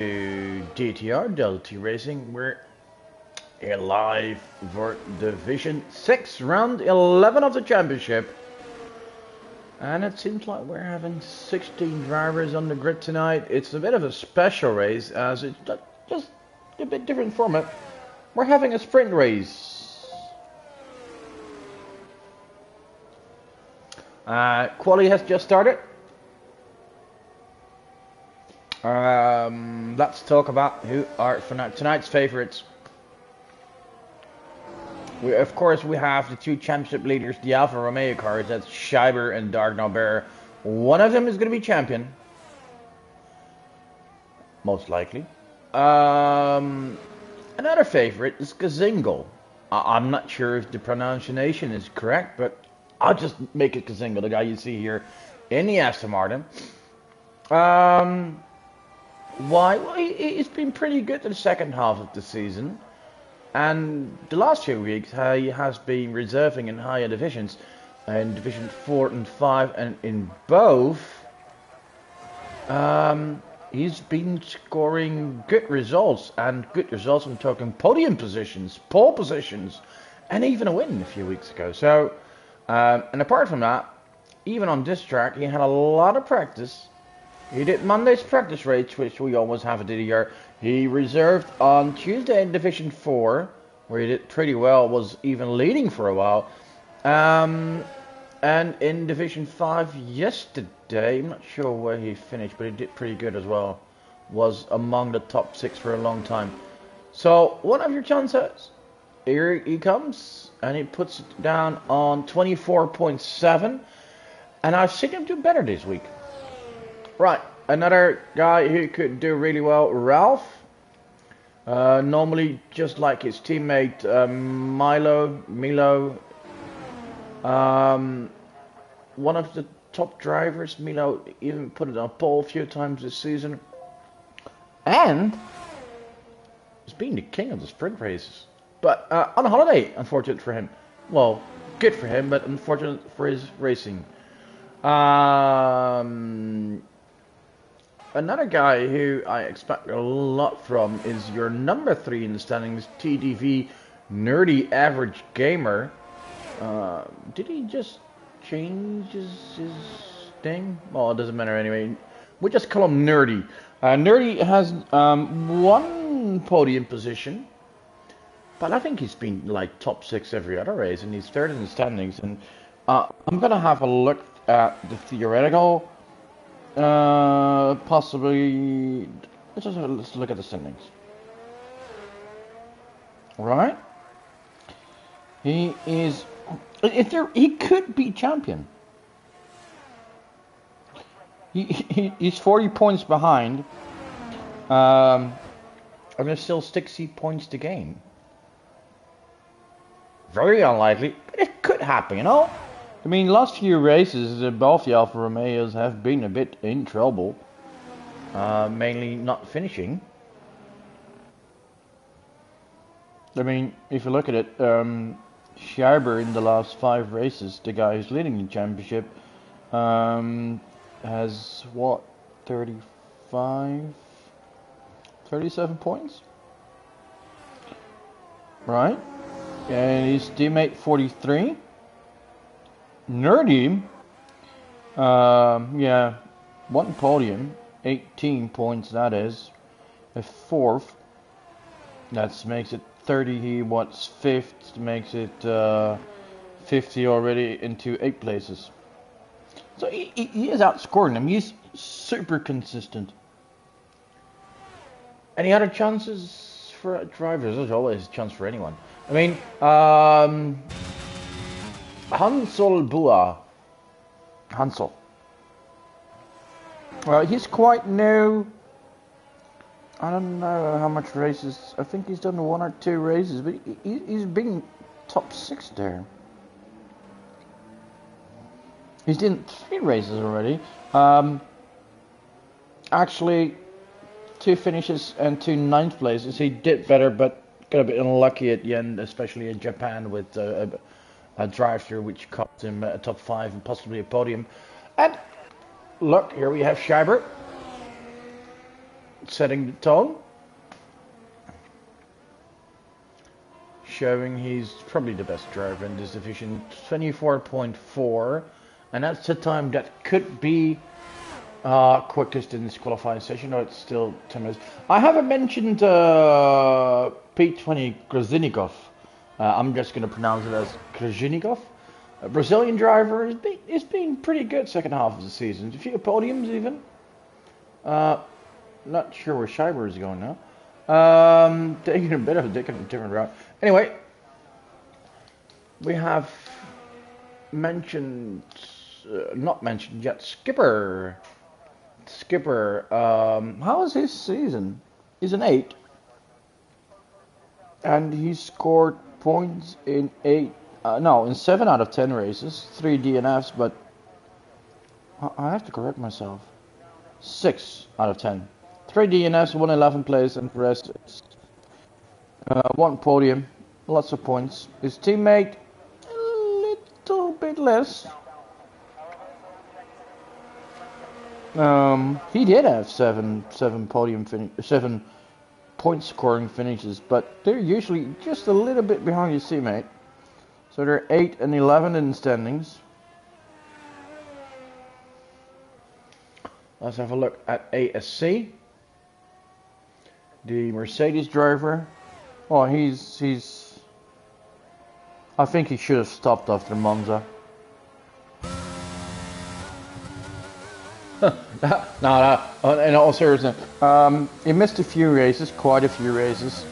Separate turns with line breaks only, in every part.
DTR Delta Racing. We're here live for Division 6, round 11 of the championship. And it seems like we're having 16 drivers on the grid tonight. It's a bit of a special race as it's just a bit different format. We're having a sprint race. Quali has just started. Let's talk about who are tonight's favorites. Of course, we have the two championship leaders, the Alfa Romeo cars. That's Scheiber and Dark Bear. One of them is going to be champion, most likely. Another favorite is Kazingle. I'm not sure if the pronunciation is correct, but I'll just make it Kazingle, the guy you see here in the Aston Martin. Why? Well, he's been pretty good in the second half of the season. And the last few weeks, he has been reserving in higher divisions, in Division 4 and 5, and in both, he's been scoring good results. And good results, I'm talking podium positions, pole positions, and even a win a few weeks ago. So, and apart from that, even on this track, he had a lot of practice. He did Monday's practice race, which we always have at DTR. He reserved on Tuesday in Division 4, where he did pretty well, was even leading for a while. And in Division 5 yesterday, I'm not sure where he finished, but he did pretty good as well. Was among the top 6 for a long time. So, one of your chances. Here he comes, and he puts it down on 24.7. And I've seen him do better this week. Right, another guy who could do really well, Ralph. Normally, just like his teammate Milo. One of the top drivers. Milo even put it on pole a few times this season. And he's been the king of the sprint races. But on holiday, unfortunate for him. Well, good for him, but unfortunate for his racing. Another guy who I expect a lot from is your number 3 in the standings, TDV Nerdy Average Gamer. Did he just change his thing? Well, it doesn't matter anyway. We just call him Nerdy. Nerdy has one podium position, but I think he's been like top 6 every other race, and he's third in the standings. And I'm gonna have a look at the theoretical. Possibly. Let's look at the standings. Right? He is. He could be champion. He's 40 points behind. And there's still 60 points to gain. Very unlikely, but it could happen, you know. I mean, last few races, both the Alfa Romeos have been a bit in trouble. Mainly not finishing. I mean, if you look at it, Scheiber in the last 5 races, the guy who's leading the championship, has, what, 37 points? Right? And his teammate 43. Nerdy, yeah, one podium, 18 points that is, a 4th, that makes it 30, he wants 5th, makes it 50 already into 8 places. So he is outscoring them, he's super consistent. Any other chances for drivers? There's always a chance for anyone. I mean, Hansel. Well, he's quite new. I don't know how much races. I think he's done 1 or 2 races, but he's been top 6 there. He's done 3 races already. Actually, 2 finishes and 2 9th places. He did better, but got a bit unlucky at the end, especially in Japan with a drive-through which cost him a top 5 and possibly a podium. And look, here we have Scheiber. setting the tone. Showing he's probably the best driver in this division, 24.4, and that's the time that could be quickest in this qualifying session. No, it's still 10 minutes. I haven't mentioned P20 Krasinnikov. I'm just going to pronounce it as Krasinnikov. A Brazilian driver has been pretty good second half of the season. A few podiums even. Not sure where Scheiber is going now. Taking a bit of a different route. Anyway, we have mentioned, not mentioned yet, Skipper. How was his season? He's an 8. And he scored points in 7 out of 10 races. 3 DNFs, but I have to correct myself. 6 out of 10. 3 DNFs, 1 11th place, and the rest is 1 podium, lots of points. His teammate, a little bit less. He did have 7 point scoring finishes, but they're usually just a little bit behind his teammate. So they're 8 and 11 in the standings. Let's have a look at ASC. The Mercedes driver. Oh, he's. I think he should have stopped after Monza. No. In all seriousness, he missed a few races, quite a few races,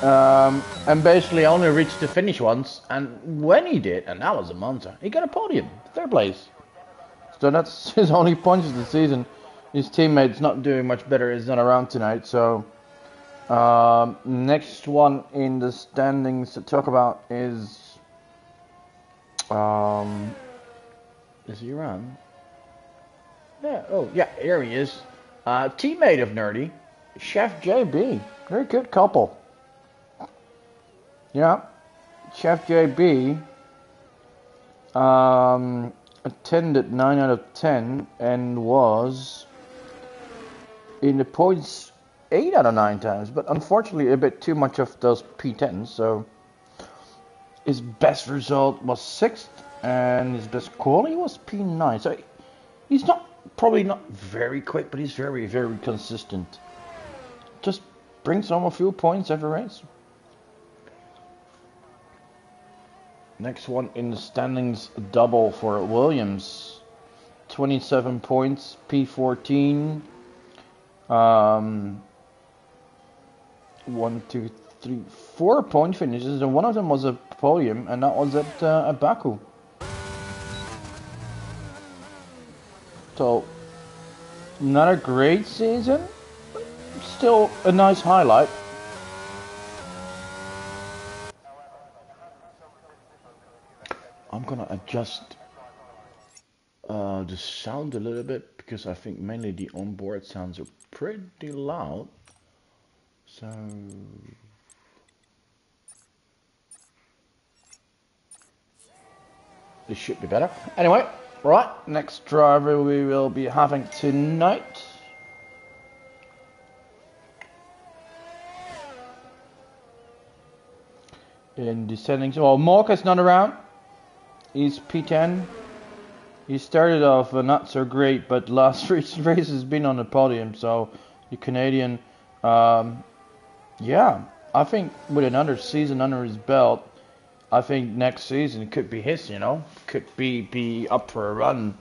and basically only reached the finish once. And when he did, and that was a Monza, he got a podium, 3rd place. So that's his only points of the season. His teammate's not doing much better. He's not around tonight. So next one in the standings to talk about is he around? Yeah. Oh yeah, here he is. Teammate of Nerdy, Chef JB. Very good couple. Yeah, Chef JB. Attended 9 out of 10 and was in the points 8 out of 9 times, but unfortunately a bit too much of those P10s, so his best result was 6th and his best quality was P9. So he's probably not very quick, but he's very, very consistent. Just brings home a few points every race. Next one in the standings, double for Williams. 27 points, P14. 1, 2, 3, 4 point finishes, and one of them was a podium, and that was at Baku. So, not a great season, but still a nice highlight. I'm gonna adjust the sound a little bit because I think mainly the onboard sounds are pretty loud. So this should be better. Anyway, right, next driver we will be having tonight. In descending, well, Morka's not around. He's P10. He started off not so great, but last race has been on the podium. So the Canadian, yeah, I think with another season under his belt, I think next season could be his. Could be up for a run.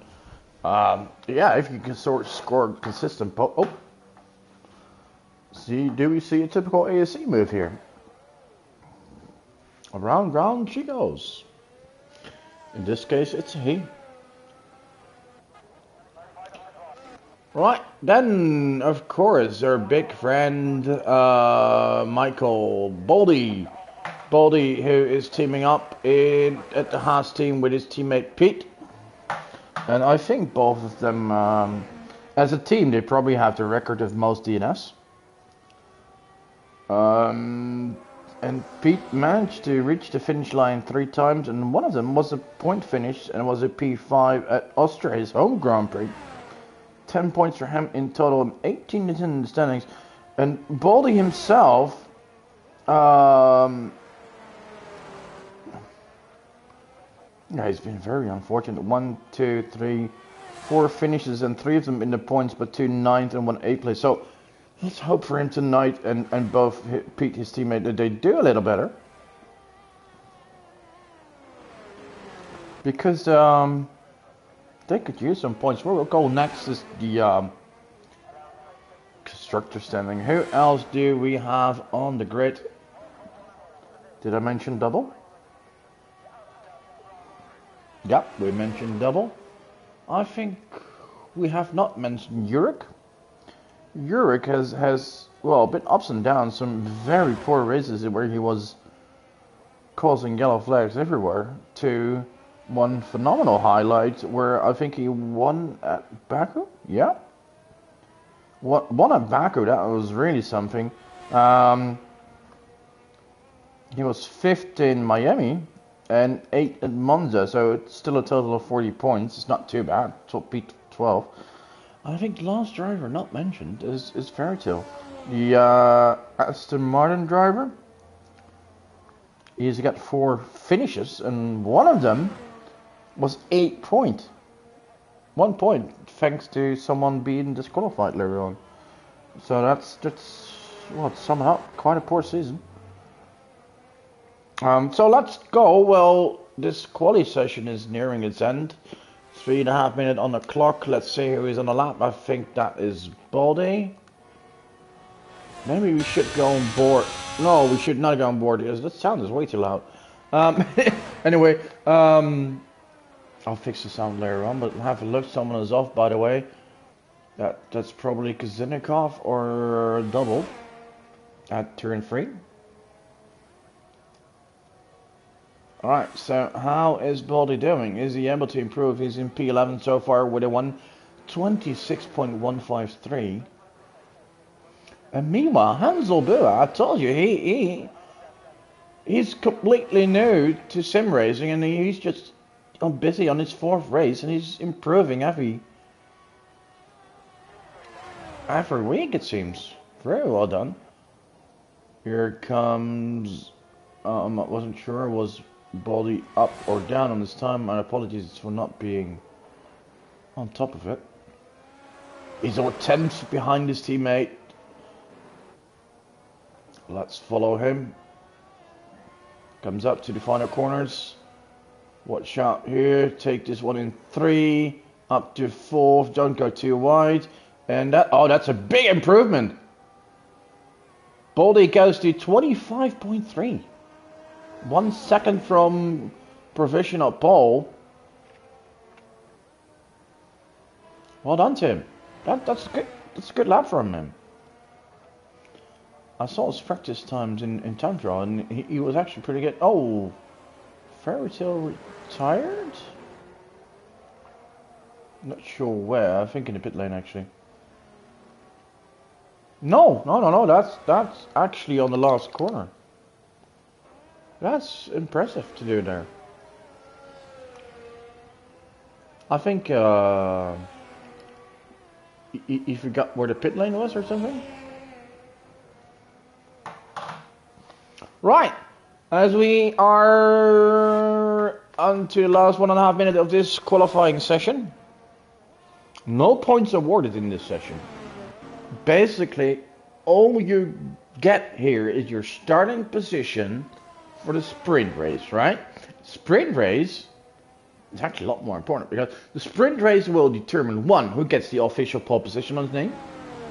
Yeah, if you can score consistent. Do we see a typical ASC move here? Round she goes. In this case, it's a he. Right, then, of course, our big friend, Michael Boldy. Boldy, who is teaming up at the Haas team with his teammate Pete. And I think both of them, as a team, they probably have the record of most DNFs. And Pete managed to reach the finish line 3 times, and one of them was a point finish, and was a P5 at Austria, his home Grand Prix. 10 points for him in total, and 18 in the standings. And Baldy himself, yeah, he's been very unfortunate. 1, 2, 3, 4 finishes, and 3 of them in the points, but 2 9th and 1 8th place. So let's hope for him tonight, and both Pete, his teammate, that they do a little better. Because they could use some points. Where we'll go next is the constructor standing. Who else do we have on the grid? Did I mention double? Yep, we mentioned double. I think we have not mentioned Yurik. Yurik has well, been ups and downs, some very poor races where he was causing yellow flags everywhere, to one phenomenal highlight where I think he won at Baku. Yeah, won at Baku. That was really something. He was 5th in Miami and 8th at Monza, so it's still a total of 40 points. It's not too bad. Top Pete 12. I think the last driver not mentioned is Fairytale, the Aston Martin driver. He's got 4 finishes, and one of them was 8 points. 1 point, thanks to someone being disqualified later on. So that's well, somehow quite a poor season. So let's go. Well, this quali session is nearing its end. 3.5 minutes on the clock. Let's see who is on the lap. I think that is Baldy. Maybe we should go on board. No, we should not go on board because that sound is way too loud. Anyway, I'll fix the sound later on, but have a look. Someone is off, by the way. That's probably Kazinikov or double at turn 3. Alright, so how is Baldy doing? Is he able to improve? He's in P11 so far with a 126.153. And meanwhile, Hansel Bua, I told you, he's completely new to sim racing, and he's just busy on his 4th race, and he's improving every week, it seems. Very well done. Here comes, I wasn't sure, was Baldy up or down on this time? My apologies for not being on top of it. He's over 10th behind his teammate. Let's follow him. Comes up to the final corners. Watch out here. Take this one in 3. Up to 4th. Don't go too wide. And that's a big improvement. Baldy goes to 25.3. 1 second from provisional pole. Well done to him. That's good. That's a good lap from him. I saw his practice times in time trial, and he was actually pretty good. Oh, Fairytale retired? Not sure where. I think in the pit lane actually. No. That's actually on the last corner. That's impressive to do there. I think he forgot where the pit lane was or something. Right, as we are on to the last 1.5 minutes of this qualifying session. No points awarded in this session. Basically, all you get here is your starting position for the sprint race, right? Sprint race is actually a lot more important because the sprint race will determine 1, who gets the official pole position on his name,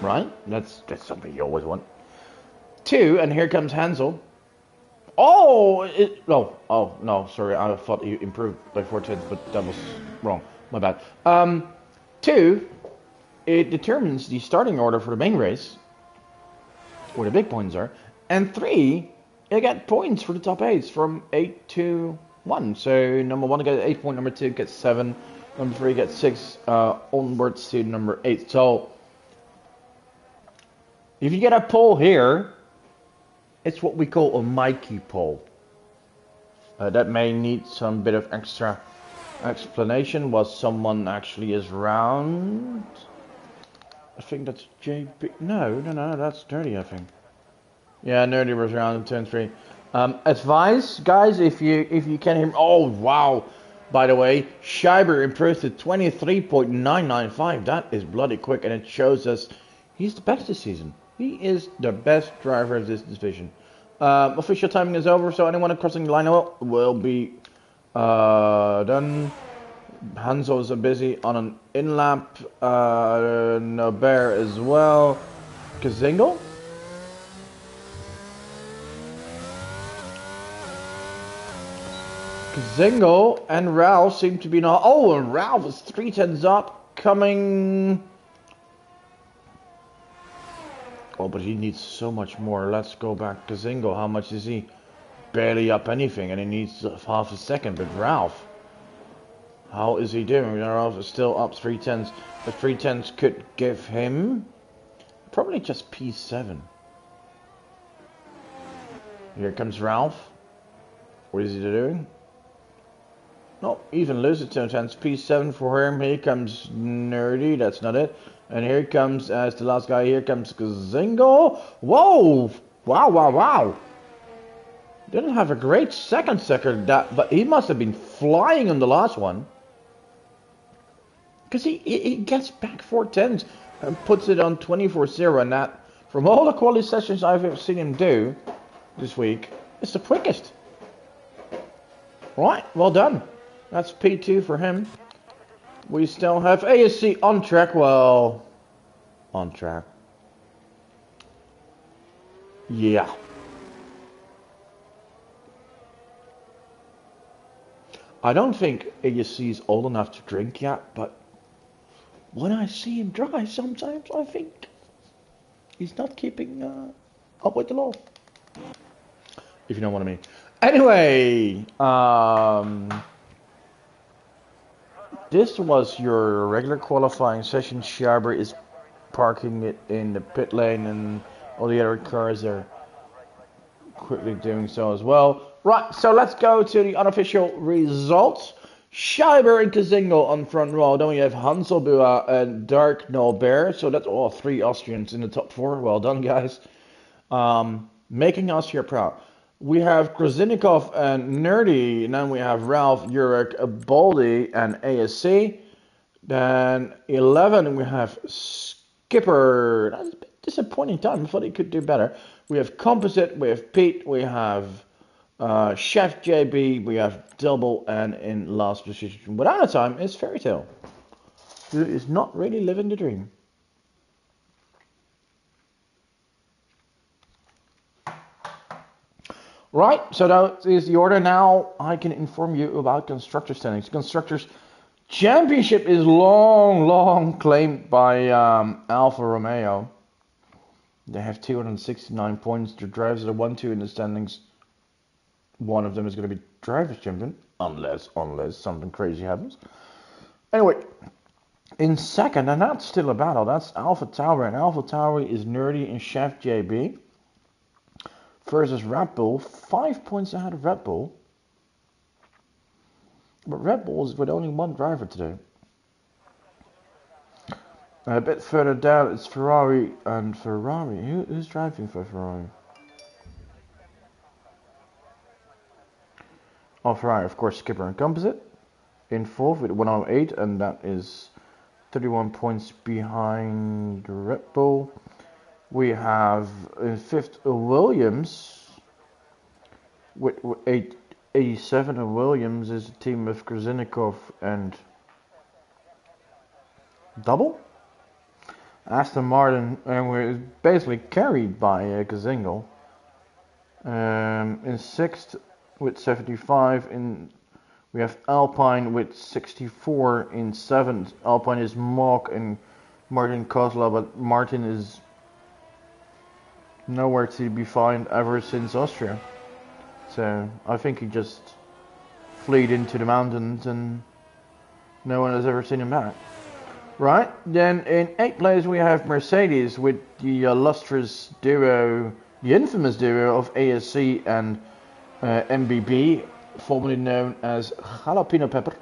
right? That's something you always want. 2, and here comes Hansel. Oh no, sorry, I thought you improved by 4/10, but that was wrong. My bad. 2, it determines the starting order for the main race, where the big points are, and 3, you get points for the top 8s from 8 to 1. So number 1 gets 8 points, number 2 gets 7, number 3 gets 6, onwards to number 8. So if you get a pole here, it's what we call a Mikey pole. That may need some bit of extra explanation. Was someone actually is round I think that's JB. No, that's Nerdy, I think. Yeah, Nerdy was around in turn 3. Advice, guys, if you can hear. Oh wow! By the way, Scheiber improved to 23.995. That is bloody quick, and it shows us he's the best this season. He is the best driver of this division. Official timing is over, so anyone crossing the line will be done. Hanzo is busy on an in-lap. Norbert as well. Kazingo? Kazingo and Ralph seem to be not. Oh, and Ralph is 3 tenths up. Coming. Oh, but he needs so much more. Let's go back. Kazingo, how much is he? Barely up anything, and he needs half a second. But Ralph. How is he doing? Ralph is still up 3 tenths. The 3 tenths could give him probably just P7. Here comes Ralph. What is he doing? No, even loses 2 tenths. P7 for him. Here comes Nerdy. That's not it. And here comes, as the last guy, here comes Kazingo. Whoa! Wow. Didn't have a great second but he must have been flying on the last one. Because he gets back 4 tenths and puts it on 24-0, and that, from all the quality sessions I've ever seen him do this week, it's the quickest. Right, well done. That's P2 for him. We still have ASC on track. Well, on track. Yeah. I don't think ASC is old enough to drink yet, but when I see him drive, sometimes I think he's not keeping up with the law. If you know what I mean. Anyway, this was your regular qualifying session. Scheiber is parking it in the pit lane, and all the other cars are quickly doing so as well. Right, so let's go to the unofficial results. Scheiber and Kazingo on front row. Then we have Hanselbua and Dark Nolbert. So that's all 3 Austrians in the top 4. Well done, guys. Making Austria proud. We have Krasinnikov and Nerdy. And then we have Ralph, Jurek, Baldy, and ASC. Then 11, we have Skipper. That's a bit disappointing time. I thought he could do better. We have Composite, we have Pete, we have Chef JB, we have Double, and in last position without a time is Fairy Tale, who is not really living the dream. Right, so that is the order. Now I can inform you about constructor standings. Constructors Championship is long claimed by Alfa Romeo. They have 269 points. Their drivers are 1-2 in the standings. One of them is going to be drivers champion, unless something crazy happens. Anyway, in second, and that's still a battle, that's Alpha Tower, and Alpha Tower is Nerdy and Chef JB versus Red Bull, 5 points ahead of Red Bull. But Red Bull is with only one driver today. A bit further down, it's Ferrari and Ferrari. Who's driving for Ferrari? Oh, Ferrari, of course, Skipper and Composite. In fourth with 108, and that is 31 points behind Red Bull. We have in fifth Williams with 87, and Williams is a team of Krasinnikov and Double. Aston Martin, and we're basically carried by Kazingo. In sixth with 75, we have Alpine with 64. In seventh, Alpine is Mock and Martin Kozla, but Martin is nowhere to be found ever since Austria. So I think he just fled into the mountains and no one has ever seen him back. Right, then in eighth place we have Mercedes with the illustrious duo, the infamous duo of ASC and MBB, formerly known as Jalapeno Pepper.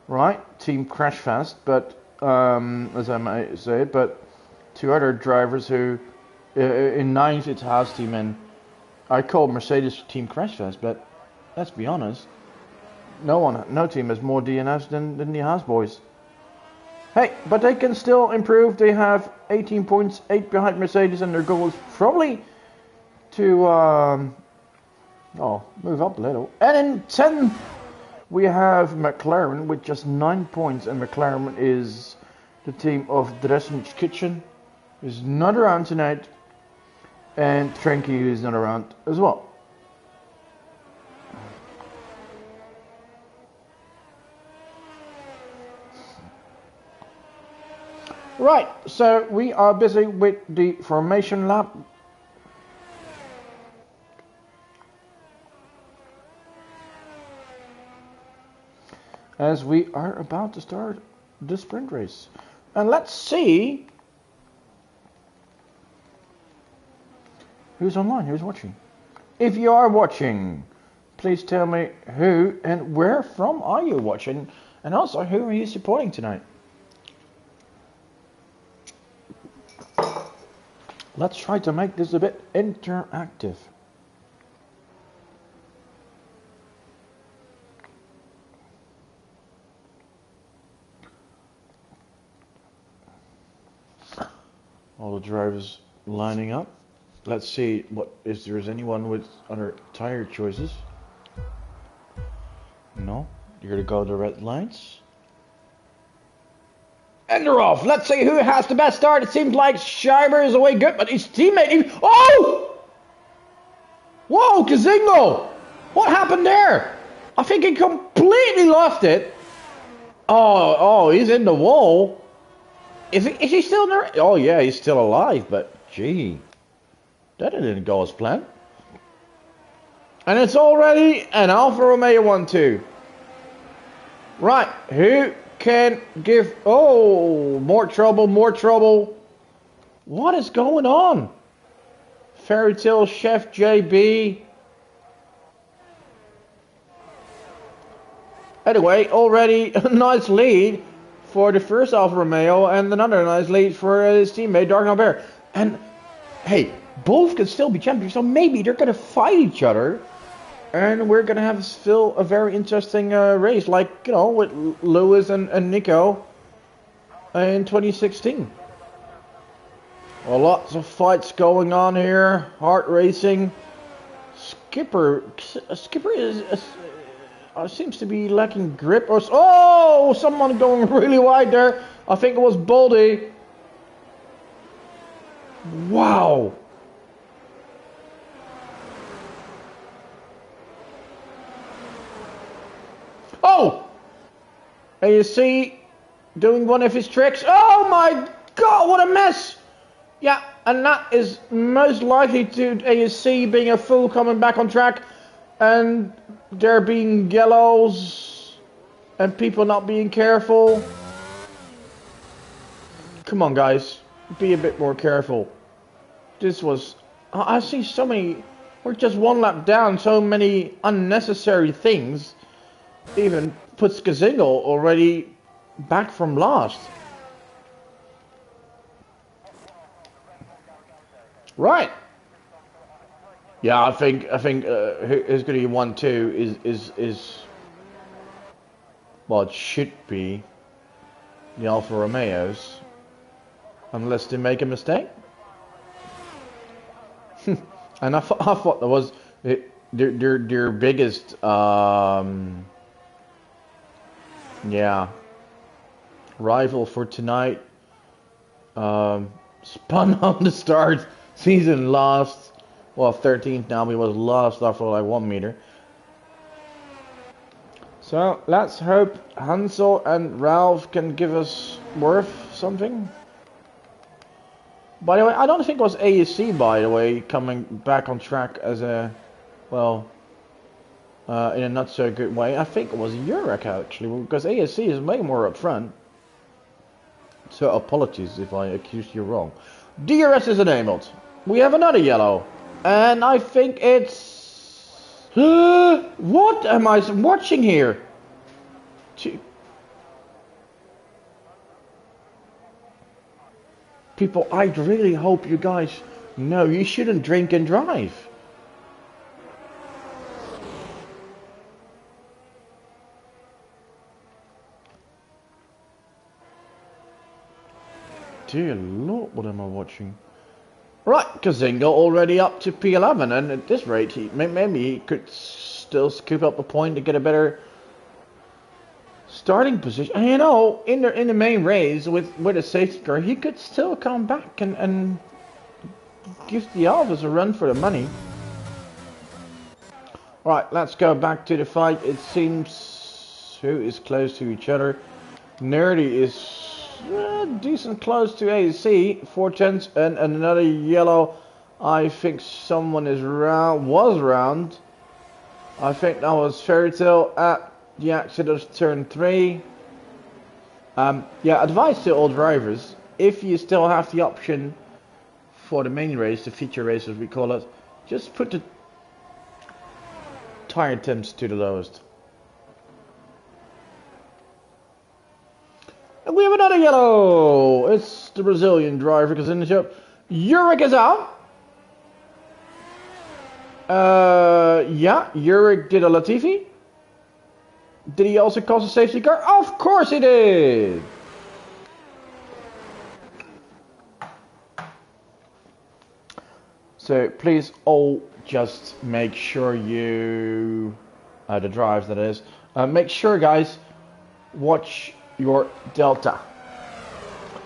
Right, team crash fast, but as I might say, but two other drivers who, in ninth it's Haas team, and I call Mercedes team crash fest, but let's be honest, no team has more DNFs than the Haas boys. Hey, but they can still improve. They have 18 points, 8 behind Mercedes, and their goal is probably to move up a little. And in 10th, we have McLaren with just 9 points, and McLaren is the team of Dresden's Kitchen, who's not around tonight, and Trenky, who is not around as well. Right, so we are busy with the formation lap. As we are about to start the sprint race. And let's see who's online, who's watching. If you are watching, please tell me who and where from are you watching, and also who are you supporting tonight. Let's try to make this a bit interactive. All the drivers lining up. Let's see if there is anyone with other tire choices. No, you're gonna go the red lights. And they're off. Let's see who has the best start. It seems like Schreiber is away good, but his teammate... Oh! Whoa, Kazingo! What happened there? I think he completely lost it. Oh, he's in the wall. Is he still there? Oh, yeah, he's still alive, but gee. That didn't go as planned. And it's already an Alfa Romeo 1-2. Right, who can give... Oh, more trouble, more trouble. What is going on? Fairy Tale Chef JB. Anyway, already a nice lead for the first Alfa Romeo and another nice lead for his teammate Dark Albert. And hey, both can still be champions, so maybe they're going to fight each other. And we're going to have still a very interesting race, like, you know, with Lewis and Nico in 2016. Well, lots of fights going on here. Hard racing. Skipper seems to be lacking grip. Oh, someone going really wide there. I think it was Baldy. Wow. Oh! ASC doing one of his tricks. Oh my god, what a mess! Yeah, and that is most likely to ASC being a fool coming back on track, and there being yellows and people not being careful. Come on, guys, be a bit more careful. This was... I see so many... We're just one lap down, so many unnecessary things. Even puts Gazingo already back from last. Right. Yeah, I think who's going to be 1-2 is well, it should be the Alfa Romeos, unless they make a mistake. And I thought that was their biggest rival for tonight. Spun on the start, season lost. Well, 13th now, he was lost after like 1 meter. So let's hope Hansel and Ralph can give us worth something. By the way, I don't think it was ASC, by the way, coming back on track as a, well, in a not so good way. I think it was Urek actually, because ASC is way more up front. So apologies if I accused you wrong. DRS is enabled. We have another yellow. And I think it's... What am I watching here? people, I really hope you guys know you shouldn't drink and drive. Dear Lord, what am I watching? Right, Kazinga already up to P11, and at this rate, maybe he could still scoop up a point to get a better starting position. And you know, in the main race with a safety car, he could still come back and give the Alphas a run for the money. Right, let's go back to the fight. It seems who is close to each other. Nerdy is decent close to AC, 4/10, and another yellow. I think someone was round. I think that was Fairy Tale at the exit of turn 3. Yeah, advice to all drivers, if you still have the option for the main race, the feature race as we call it, just put the tire temps to the lowest. And we have another yellow. It's the Brazilian driver because in the show, Yurik is out. Yeah, Yurik did a Latifi. Did he also cause a safety car? Of course he did. So please all just make sure you, the drives that is, make sure guys, watch your delta.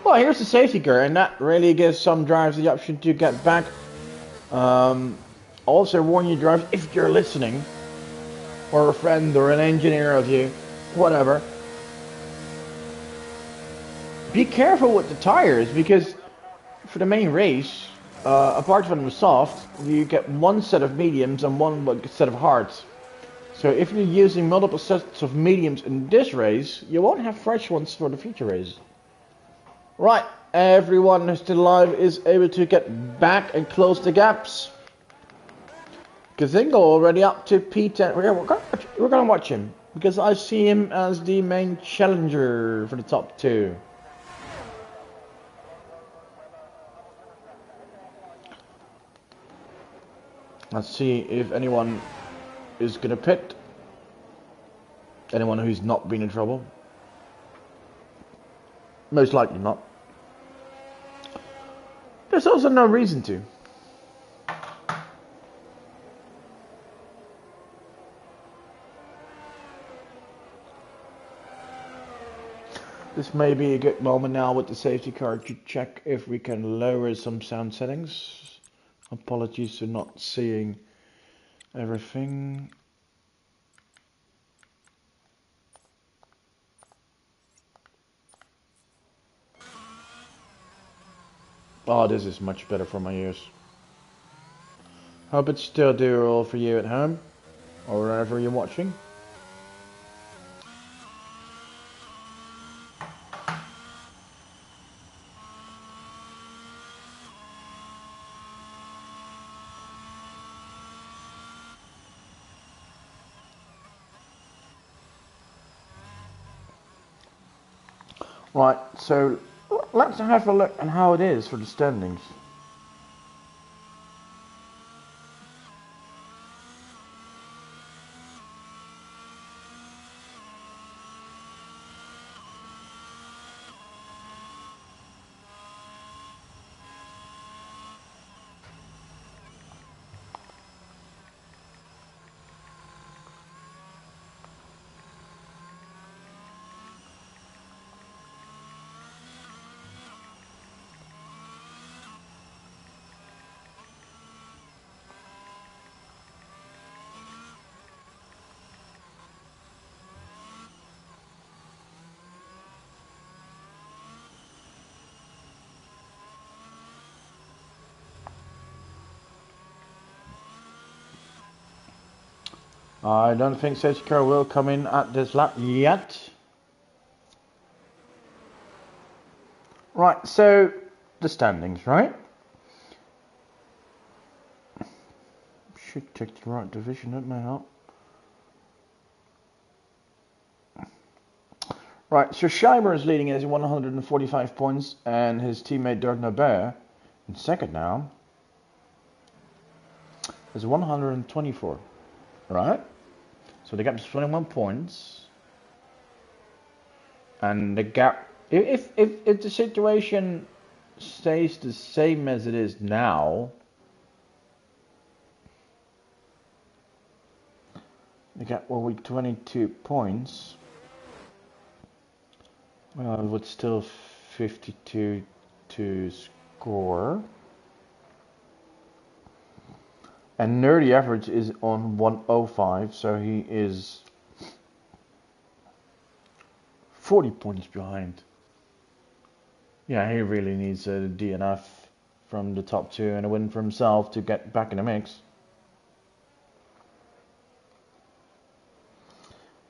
Well, here's the safety car, and that really gives some drivers the option to get back. Also warn you drivers, if you're listening, or a friend or an engineer of you, whatever, be careful with the tires, because for the main race, apart from the soft, you get one set of mediums and one set of hards. So if you're using multiple sets of mediums in this race, you won't have fresh ones for the future race. Right, everyone who's still alive is able to get back and close the gaps. Kazingo already up to P10. We're gonna watch him, because I see him as the main challenger for the top 2. Let's see if anyone is gonna pit. Anyone who's not been in trouble. Most likely not. There's also no reason to. This may be a good moment now with the safety car to check if we can lower some sound settings. Apologies for not seeing everything. Oh, this is much better for my ears. Hope it's still doable for you at home or wherever you're watching. Right, so let's have a look at how it is for the standings. I don't think safety car will come in at this lap yet. Right, so the standings, right? Should take the right division, that may help. Right, so Scheiber is leading as 145 points, and his teammate Dirk Nobert in second now is 124. Right? So the gap is 21 points. And the gap, if the situation stays the same as it is now, the gap will be 22 points. Well, it would still 52 to score. And Nerdy average is on 105, so he is 40 points behind. Yeah, he really needs a DNF from the top two and a win for himself to get back in the mix.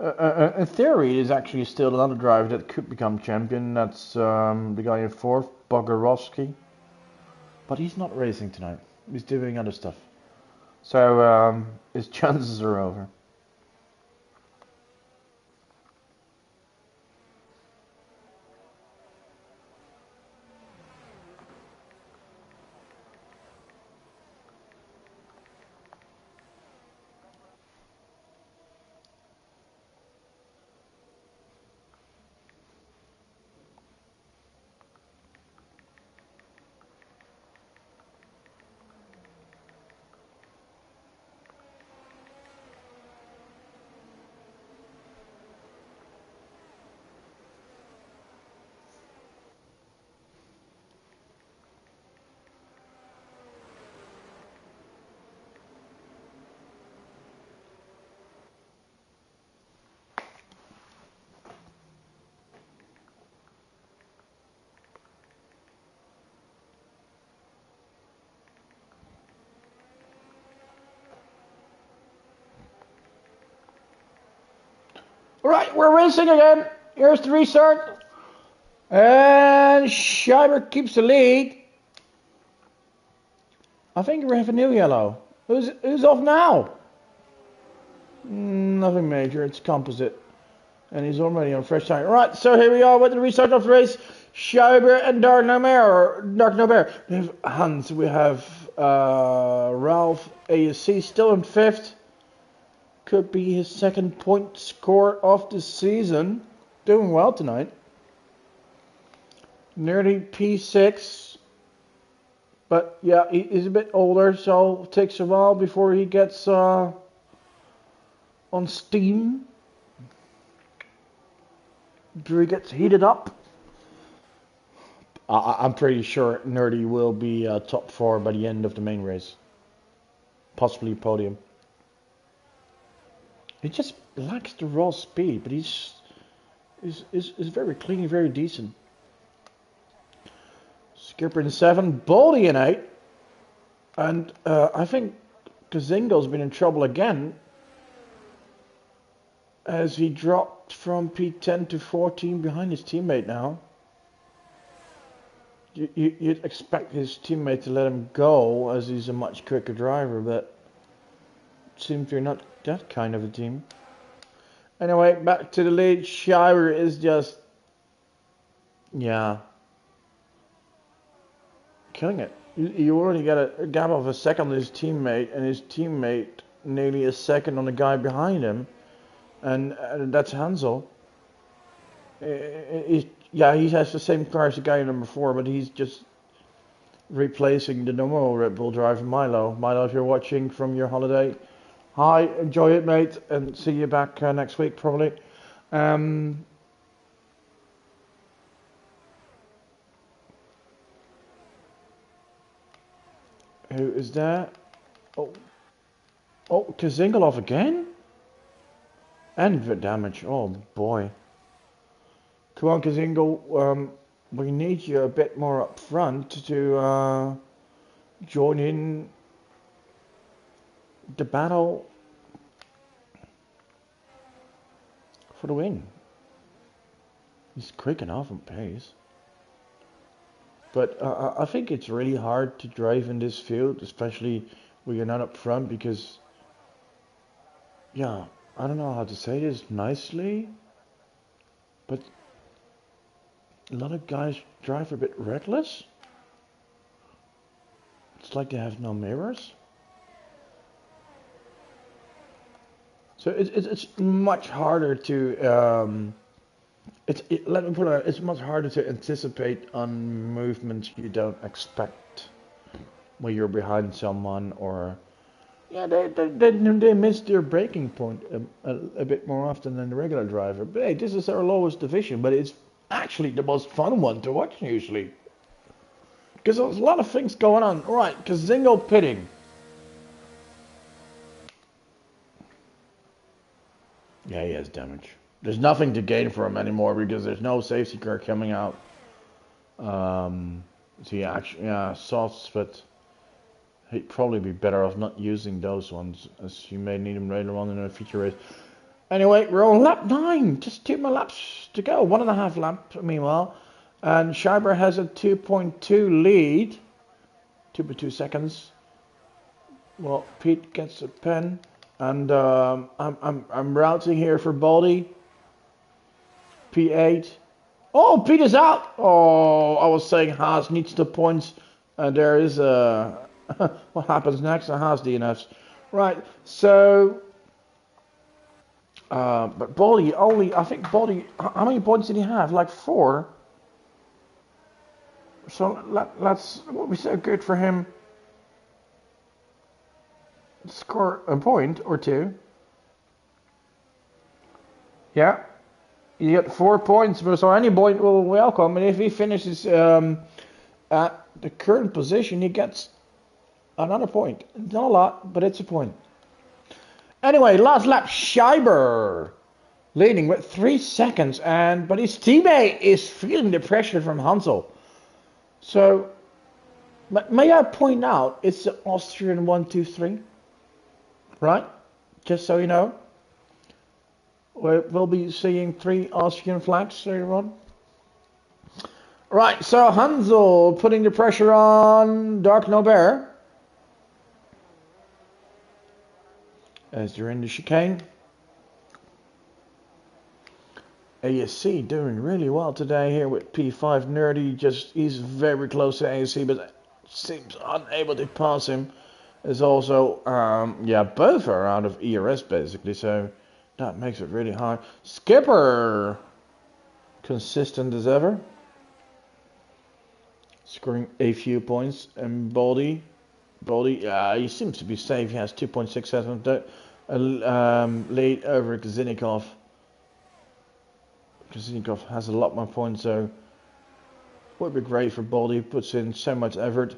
In theory, there's actually still another driver that could become champion. That's the guy in fourth, Bogarowski. But he's not racing tonight. He's doing other stuff. So his chances are over. Right, we're racing again. Here's the restart. And Scheiber keeps the lead. I think we have a new yellow. Who's off now? Nothing major, it's composite. And he's already on fresh tire. Right, so here we are with the restart of the race. Scheiber and Dark Nobert. We have Hans, we have Ralph ASC still in fifth. Could be his second point score of the season. Doing well tonight. Nearly P6. But yeah, he's a bit older, so it takes a while before he gets on steam. Before he gets heated up. I'm pretty sure Nerdy will be top 4 by the end of the main race. Possibly podium. He just lacks the raw speed, but he's very clean, very decent. Skipper in 7, Baldy in 8. And I think Kazingo's been in trouble again, as he dropped from P10 to 14 behind his teammate now. You'd expect his teammate to let him go, as he's a much quicker driver, but it seems they're not that kind of a team. Anyway, back to the lead. Scheiber is just, yeah, killing it. You already got a gap of a second on his teammate, and his teammate nearly a second on the guy behind him, and that's Hansel. Yeah, he has the same car as the guy in number 4, but he's just replacing the normal Red Bull driver, Milo. Milo, if you're watching from your holiday, hi, enjoy it, mate, and see you back next week, probably. Who is there? Oh, Kazingalov again? And the damage, oh boy. Come on, Kazingal, we need you a bit more up front to join in the battle for the win. He's quick enough on pace. But I think it's really hard to drive in this field, especially when you're not up front, because, yeah, I don't know how to say this nicely, but A lot of guys drive a bit reckless. It's like they have no mirrors. So it's much harder to let me put it. It's much harder to anticipate on movements you don't expect when you're behind someone, or yeah, they miss their breaking point a bit more often than the regular driver. But hey, this is our lowest division, but it's actually the most fun one to watch usually. Because there's a lot of things going on. Right, Kazingo pitting. Yeah, he has damage. There's nothing to gain for him anymore because there's no safety car coming out. So he actually, yeah, softs, but he'd probably be better off not using those ones, as you may need them later on in a feature race. Anyway, we're on lap 9. Just 2 more laps to go. 1.5 lap, meanwhile. And Schreiber has a 2.2 lead. 2.2 seconds. Well, Pete gets a pen. And I'm routing here for Baldy. P8. Oh, Pete is out. Oh, I was saying Haas needs the points. There is what happens next? Haas DNFs. Right. So, but Baldy only. I think Baldy. How many points did he have? Like 4. So let's. What we so good for him. Score a point or 2. Yeah. You get 4 points, so any point will welcome. And if he finishes at the current position, he gets another point. Not a lot, but it's a point. Anyway, last lap, Schreiber leading with 3 seconds, but his teammate is feeling the pressure from Hansel. So, may I point out, it's the Austrian 1, 2, 3, right? Just so you know. We'll be seeing 3 Austrian flags later on. Right, so Hansel putting the pressure on Dark Norbert. As they're in the chicane. ASC doing really well today here with P5 Nerdy. He's very close to ASC, but seems unable to pass him. There's also, both are out of ERS basically, so that makes it really hard. Skipper, consistent as ever, scoring a few points. And Baldy, he seems to be safe. He has 2.67 lead over Kazinikov. Kazinikov has a lot more points, so would be great for Baldy. Puts in so much effort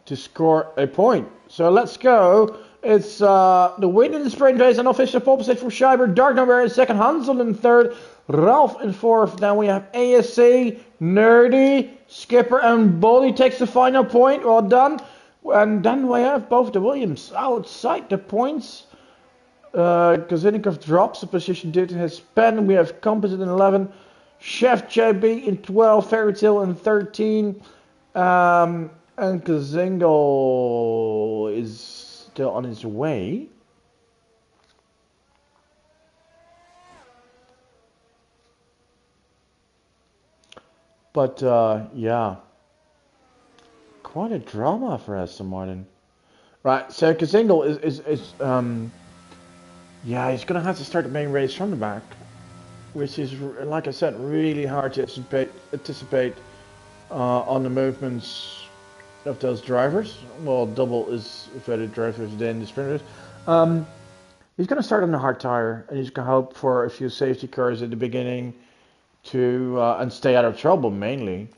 to score a point. So let's go. It's the win in the sprint race, an official pole position for Schreiber. Dark Norbert in second, Hansel in third, Ralph in fourth. Then we have ASC, Nerdy, Skipper, and Baldy takes the final point. Well done. And then we have both the Williams outside the points. Kazinikov drops a position due to his pen. We have Composite in 11, Chef JB in 12, Fairytale in 13. And Kazingo is still on his way. But yeah, quite a drama for Aston Martin. Right, so Kazingo is he's gonna have to start the main race from the back, which is, like I said, really hard to anticipate on the movements of those drivers. Well, double is better drivers than the sprinters. He's going to start on a hard tire, and he's going to hope for a few safety cars at the beginning to and stay out of trouble mainly.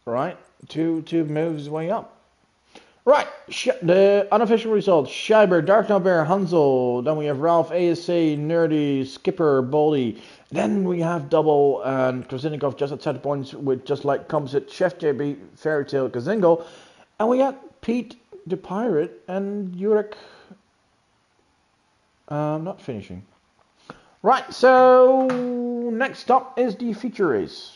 Right, to move his way up. Right, the unofficial results: Schreiber, Dark Norbert, Hansel. Then we have Ralph, ASA, Nerdy, Skipper, Baldy. Then we have Double and Krasinnikov just at 7 points with just like Composite, Chef JB, Fairytale, Kazingo. And we got Pete the Pirate and Jurek not finishing. Right, so next up is the feature race.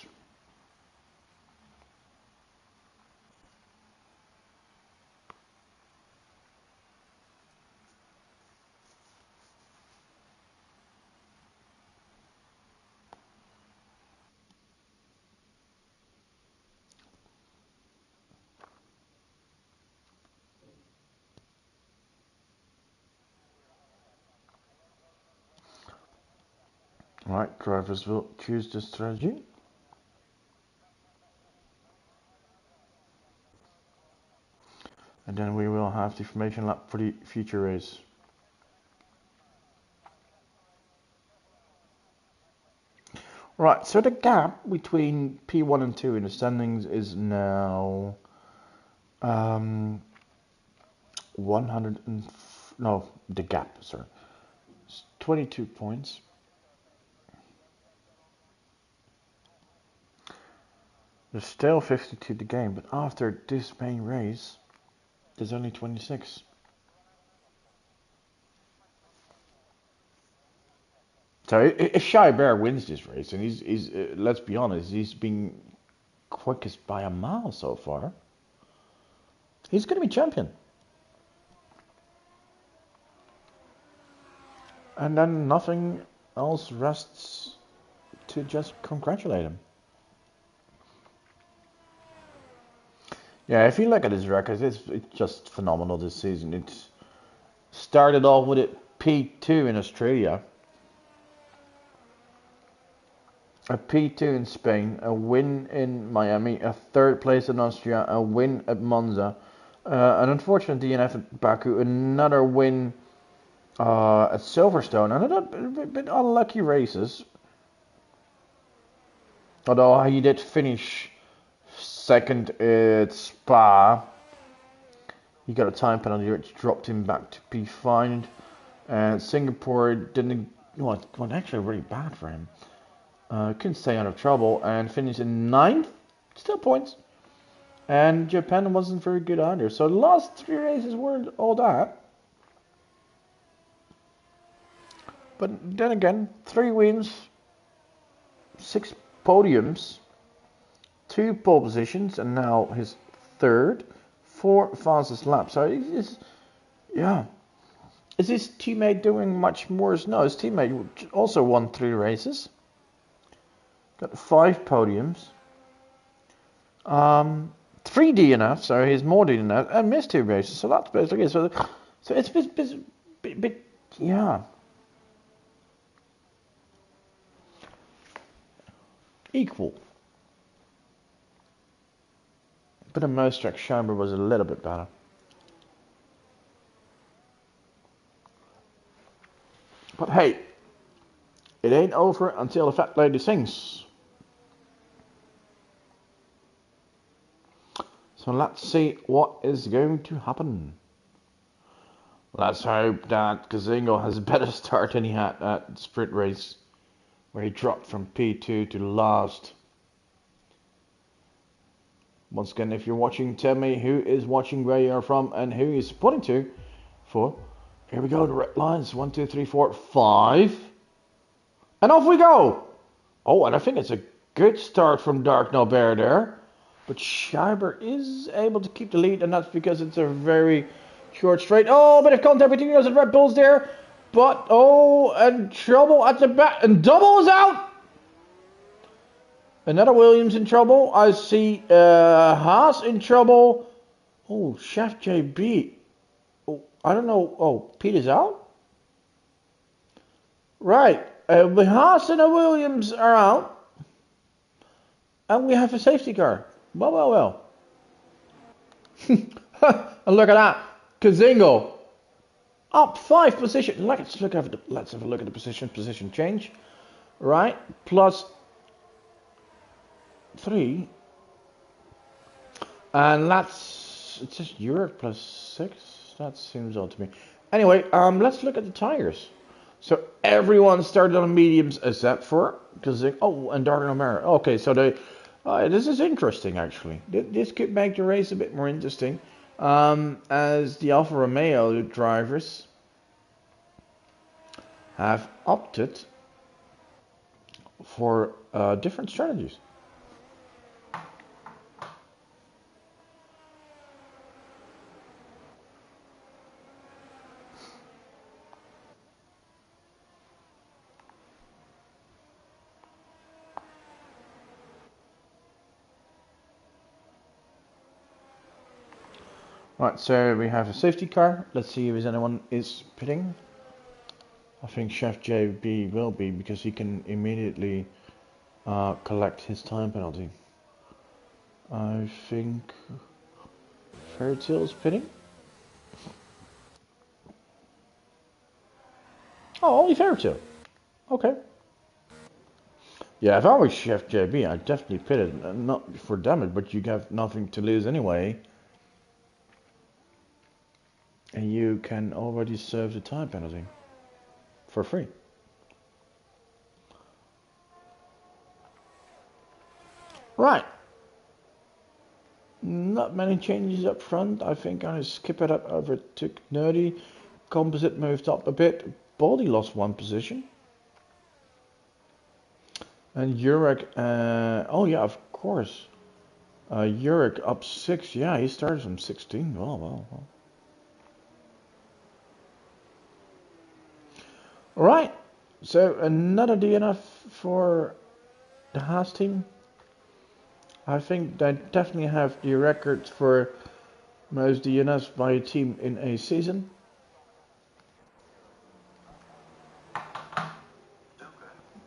Right, drivers will choose the strategy. And then we will have the formation lap for the future race. Right, so the gap between P1 and 2 in the standings is now 100 and no, the gap, sorry. It's 22 points. There's still 52 to game, but after this main race, there's only 26. So if Shy Bear wins this race, and he's let's be honest, he's been quickest by a mile so far, he's going to be champion. And then nothing else rests to just congratulate him. Yeah, if you look at his records, it's just phenomenal this season. It started off with it P2 in Australia, a P2 in Spain, a win in Miami, a third place in Austria, a win at Monza, an unfortunate DNF at Baku, another win at Silverstone, and a bit unlucky races. Although he did finish second at Spa, he got a time penalty which dropped him back to P5. And Singapore didn't, well, it went actually really bad for him. Couldn't stay out of trouble and finished in 9th, still points. And Japan wasn't very good either. So the last 3 races weren't all that. But then again, 3 wins, 6 podiums, 2 pole positions, and now his 3rd, 4 fastest laps. So it's, yeah. Is his teammate doing much more? No, his teammate also won 3 races. Got 5 podiums. 3 DNFs, so he's more DNF, and missed 2 races. So that's basically it. So it's a bit, yeah. Equal. But in most tracks, Scheiber was a little bit better. But hey, it ain't over until the fat lady sings. So let's see what is going to happen. Let's hope that Kazingo has a better start than he had at the sprint race, where he dropped from P2 to last. Once again, if you're watching, tell me who is watching, where you are from, and who you're supporting to. For here we go, the red lines. 1, 2, 3, 4, 5. And off we go! Oh, and I think it's a good start from Dark Norbert there. But Scheiber is able to keep the lead, and that's because it's a very short straight. Oh, a bit of contact between us and Red Bulls there. But, oh, and trouble at the back. And double is out! Another Williams in trouble. I see Haas in trouble. Oh, Chef JB. Oh, I don't know. Oh, Pete is out? Right. Haas and Williams are out. And we have a safety car. Well. And look at that. Kazingo. Up 5 positions. Let's have a look at the position change. Right. Plus 3. And it's just Europe plus 6. That seems odd to me. Anyway, let's look at the tires. So everyone started on mediums except for Kazingo. And Darwin O'Mara. Okay, so this is interesting actually. This could make the race a bit more interesting. As the Alfa Romeo drivers have opted for different strategies. Right, so we have a safety car. Let's see if anyone is pitting. I think Chef JB will be because he can immediately collect his time penalty. I think Fairytale's pitting. Oh, only Fairytale. Okay. Yeah, if I was Chef JB, I'd definitely pit it. Not for damage, but you have nothing to lose anyway. And you can already serve the time penalty for free. Right. Not many changes up front. I think I skip it up over to Nerdy. Composite moved up a bit. Baldy lost one position. And Jurek, oh yeah, of course. Jurek up 6. Yeah, he started from 16. Well. Right. So another DNF for the Haas team. I think they definitely have the record for most DNFs by a team in a season.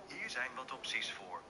Hier zijn wat opties voor.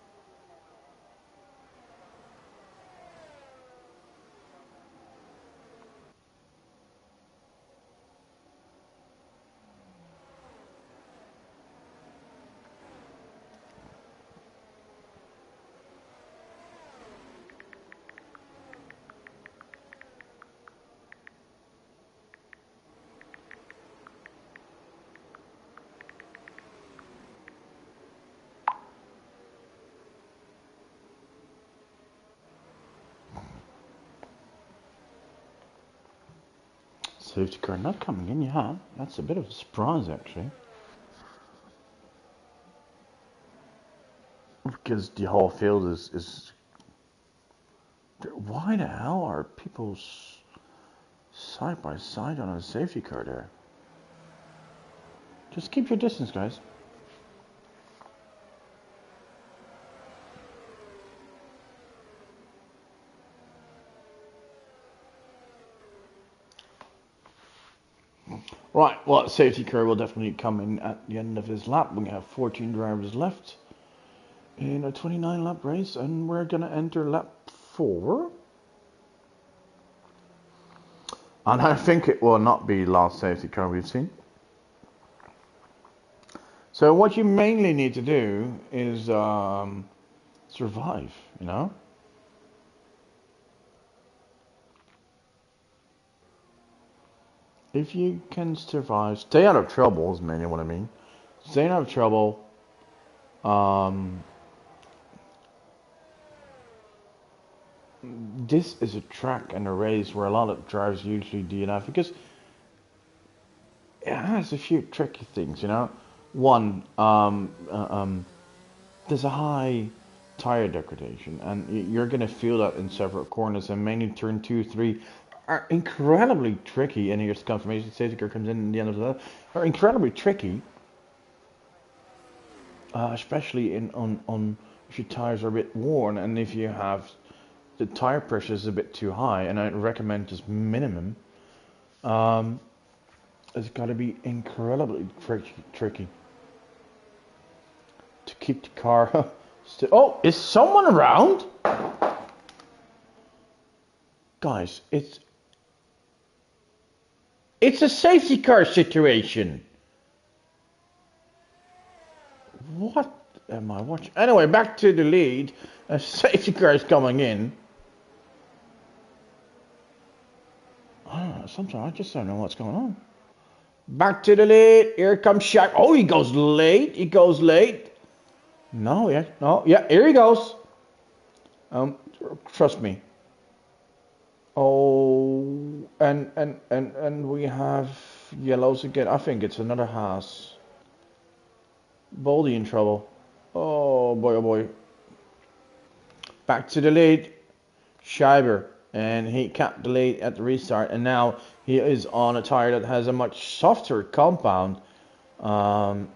Safety car not coming in, yeah. That's a bit of a surprise, actually. Because the whole field is... Why the hell are people side by side on a safety car there? Just keep your distance, guys. Right, well, safety car will definitely come in at the end of his lap. We have 14 drivers left in a 29 lap race, and we're gonna enter lap 4. And I think it will not be the last safety car we've seen. So what you mainly need to do is survive, you know? If you can survive, stay out of trouble is mainly what I mean. Stay out of trouble. This is a track and a race where a lot of drivers usually DNF because it has a few tricky things, you know. One, there's a high tire degradation, and you're gonna feel that in several corners, and mainly turn 2, 3. Are incredibly tricky, and here's the confirmation safety car comes in the end of the are incredibly tricky, especially on if your tires are a bit worn and if you have the tire pressure is a bit too high, and I recommend just minimum. It's got to be incredibly tricky to keep the car still. Oh, is someone around? Guys, it's a safety car situation. What am I watching? Anyway, back to the lead. A safety car is coming in. Sometimes I just don't know what's going on. Back to the lead. Here comes Shaq. Oh, he goes late. No, yeah, here he goes. Trust me. Oh, and we have yellows again. I think it's another Haas. Baldy in trouble. Oh boy. Back to the lead. Scheiber. And he capped the lead at the restart. And now he is on a tire that has a much softer compound. And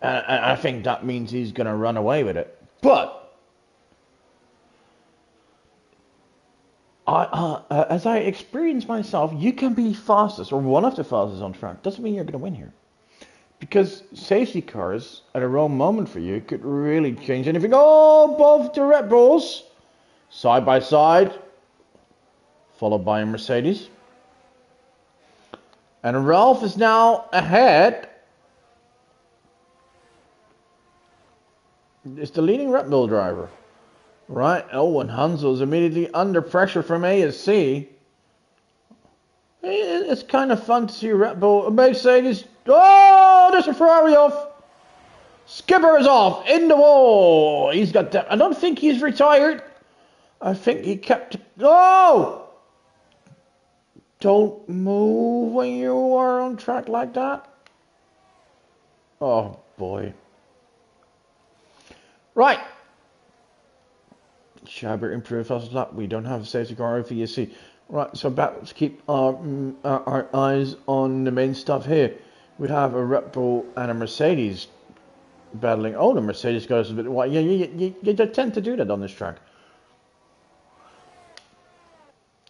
I think that means he's going to run away with it. But as I experienced myself, you can be fastest or one of the fastest on track. Doesn't mean you're going to win here. Because safety cars at a wrong moment for you could really change anything. Oh, both the Red Bulls, side by side, followed by a Mercedes. And Ralph is now ahead. It's the leading Red Bull driver. Right, oh, and Hansel is immediately under pressure from ASC. It's kind of fun to see Red Bull, Mercedes. Oh, there's a Ferrari off. Skipper is off in the wall. He's got that. I don't think he's retired. I think he kept. Oh! Don't move when you are on track like that. Oh boy. Right. Schreiber improved fast lap. We don't have a safety car over VSC. Right, so let's keep our eyes on the main stuff here. We have a Red Bull and a Mercedes battling. Oh, the Mercedes goes a bit wide. Yeah, you tend to do that on this track.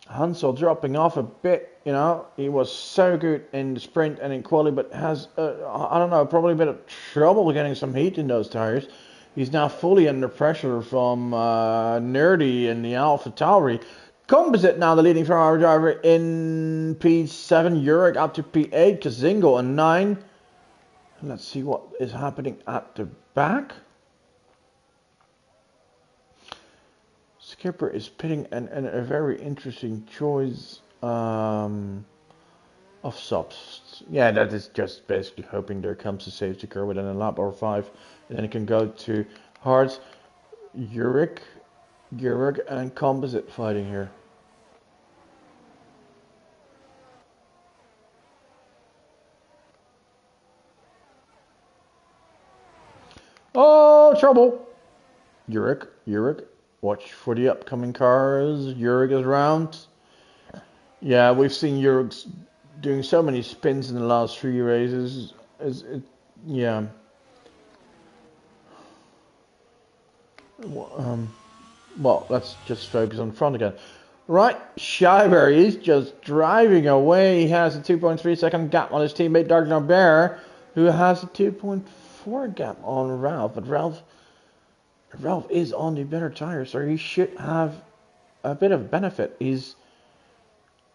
Hansel dropping off a bit, you know. He was so good in the sprint and in quali, but has, I don't know, probably a bit of trouble getting some heat in those tires. He's now fully under pressure from Nerdy and the Alpha Tauri. Composite now the leading Ferrari driver in P7, Jurek up to P8, Kazingo and 9. Let's see what is happening at the back. Skipper is pitting and a very interesting choice of subs. Yeah, that is just basically hoping there comes a safety car within a lap or 5. And then it can go to Hards, Jurek and Composite fighting here. Oh, trouble! Jurek, watch for the upcoming cars. Jurek is around. Yeah, we've seen Jurek doing so many spins in the last 3 races. Yeah. Well, let's just focus on the front again. Right, Schreiber is just driving away. He has a 2.3 second gap on his teammate Dark Norbert, who has a 2.4 gap on Ralph. But Ralph is on the better tire, so he should have a bit of benefit. He's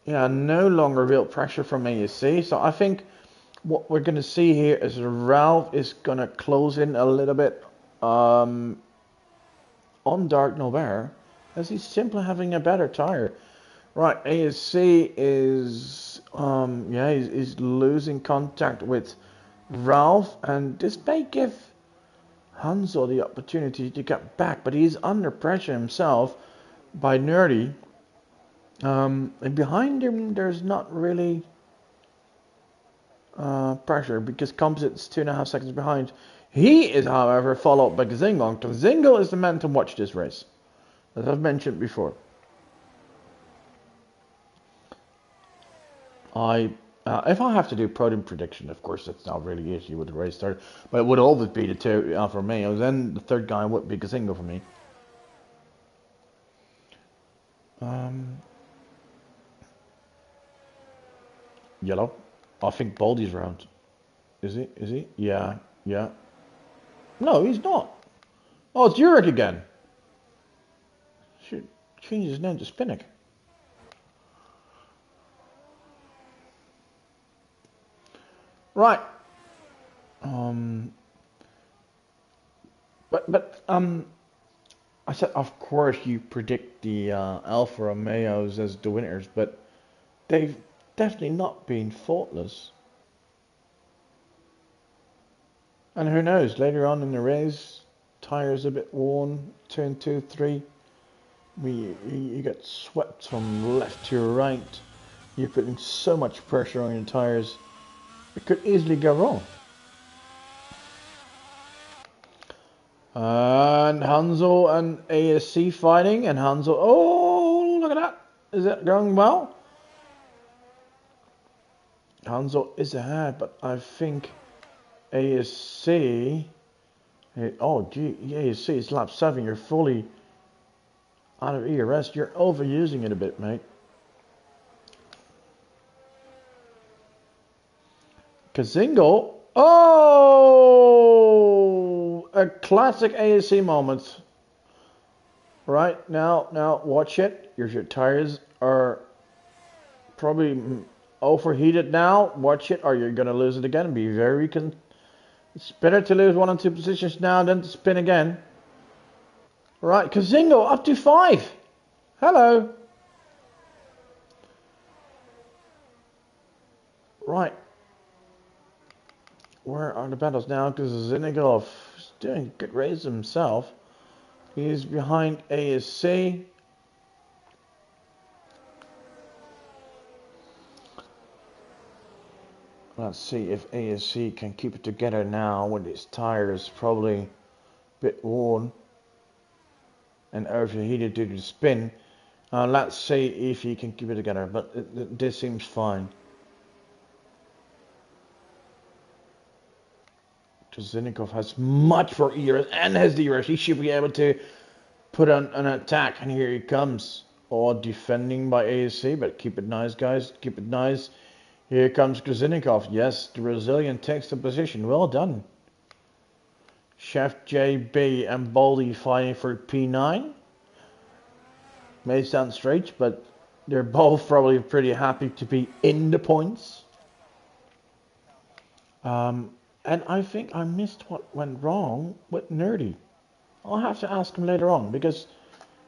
no longer real pressure from ASC. So I think what we're going to see here is Ralph is going to close in a little bit on Dark Norbert, as he's simply having a better tire. Right, ASC is he's losing contact with Ralph, and this may give Hansel the opportunity to get back, but he's under pressure himself by Nerdy. And behind him there's not really pressure, because Composite's 2.5 seconds behind. He is, however, followed by Gazingo. Gazingo is the man to watch this race, as I've mentioned before. If I have to do podium prediction, of course, it's not really easy with the race start, but it would always be the two Alfa Romeos. Then the third guy would be Gazingo for me. Yellow. I think Baldy's round. Is he? Is he? Yeah. No, he's not. Oh, it's Jurek again. Should change his name to Spinnick. Right. I said, of course, you predict the Alfa Romeos as the winners, but they've definitely not been faultless. And who knows, later on in the race, tires a bit worn, turn 2, 3, you get swept from left to right. You're putting so much pressure on your tires, it could easily go wrong. And Hansel and ASC fighting, and Hansel, oh, look at that. Is it going well? Hansel is ahead, but I think ASC, ASC is lap 7, you're fully out of ERS, you're overusing it a bit, mate. Kazingo, Oh, a classic ASC moment. Right, now watch it. Your tires are probably overheated now. Watch it or you're going to lose it again. Be very it's better to lose 1 and 2 positions now than to spin again. Right, Kazingo up to 5. Hello. Right. Where are the battles now? Because Zinigov is doing a good race himself. He's behind ASC. Let's see if ASC can keep it together now with his tires probably a bit worn and overheated due to the spin. Let's see if he can keep it together, but this seems fine. Zinnikov has much more ERS and has DRS. He should be able to put on an attack, and here he comes. All defending by ASC, but keep it nice, guys. Keep it nice. Here comes Krasinnikov. Yes, the Brazilian takes the position. Well done. Chef JB and Baldy fighting for P9. May sound strange, but they're both probably pretty happy to be in the points. And I think I missed what went wrong with Nerdy. I'll have to ask him later on because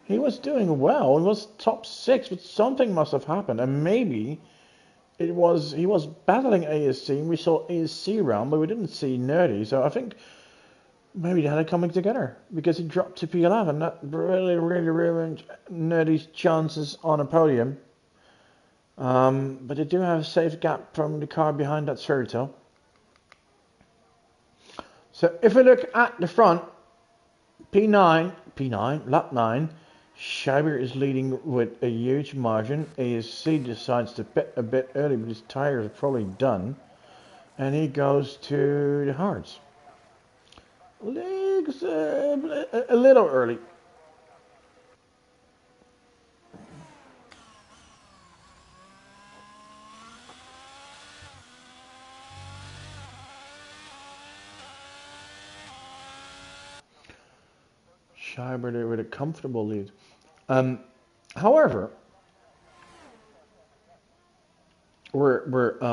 he was doing well. It was top 6, but something must have happened, and maybe he was battling ASC. And we saw ASC round, but we didn't see Nerdy. So I think maybe they had it coming together because he dropped to P11. That really ruined Nerdy's chances on a podium. But they do have a safe gap from the car behind that Cerito. So if we look at the front, P9, lap 9, Scheiber is leading with a huge margin. ASC decides to pit a bit early, but his tires are probably done. And he goes to the hards. Legs a little early. Scheiber there with a comfortable lead. However, we're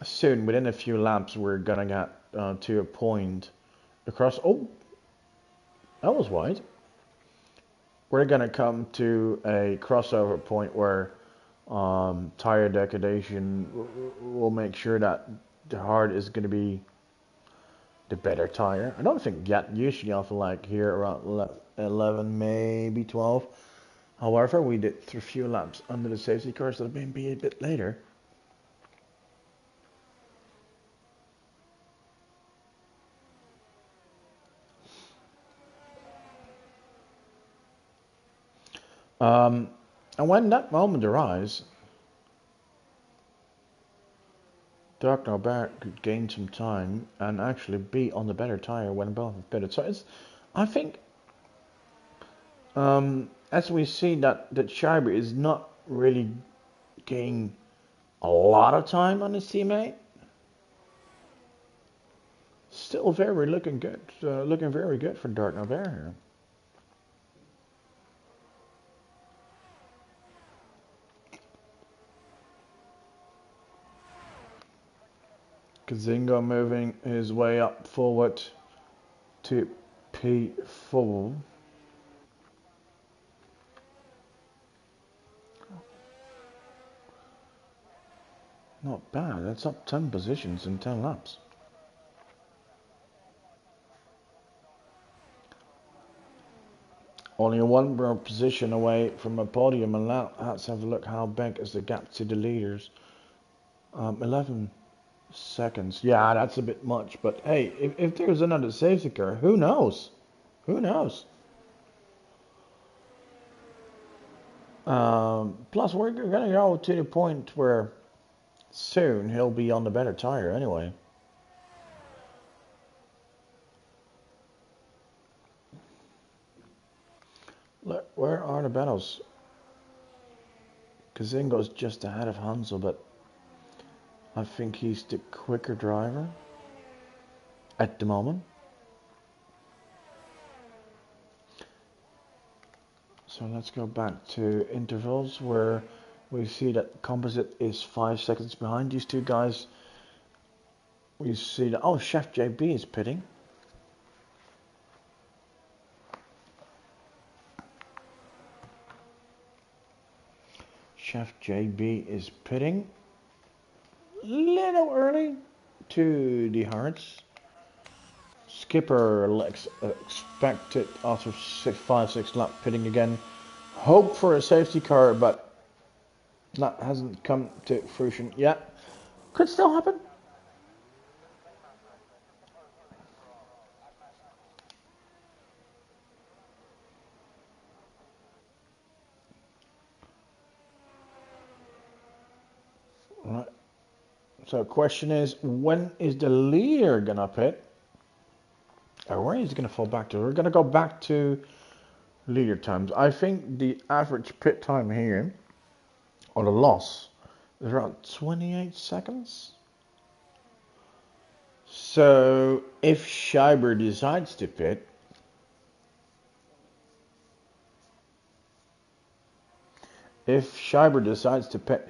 soon within a few laps we're gonna get to a point across. Oh, that was wide. We're gonna come to a crossover point where tire degradation will make sure that the hard is gonna be the better tire. I don't think yet. Usually I feel like here around 11, maybe 12. However, we did a few laps under the safety cars that may be a bit later. And when that moment arrives, Dark Norbert could gain some time and actually be on the better tire when both have pitted. So it's, I think, as we see that Scheiber is not really gaining a lot of time on his teammate. Still very looking good, looking very good for Dark Norbert here. Kazingo moving his way up forward to P4. Not bad, that's up 10 positions in 10 laps. Only one more position away from a podium, and now let's have a look how big is the gap to the leaders. 11 seconds. Yeah, that's a bit much, but hey, if there's another safety car, who knows? Who knows? Plus, we're going to go to the point where soon he'll be on the better tire anyway. Look, where are the battles? Kazingo's just ahead of Hansel, but I think he's the quicker driver. at the moment. So let's go back to intervals where we see that composite is 5 seconds behind these two guys. We see that, oh, Chef JB is pitting. Chef JB is pitting. Little early to the hearts. Skipper expected after 5-6 lap pitting again. Hope for a safety car, but that hasn't come to fruition yet. Could still happen. Right. So question is, when is the leader gonna pit? Or where is he gonna fall back to? We're gonna go back to leader times. I think the average pit time here, or the loss, is around 28 seconds. So if Scheiber decides to pit,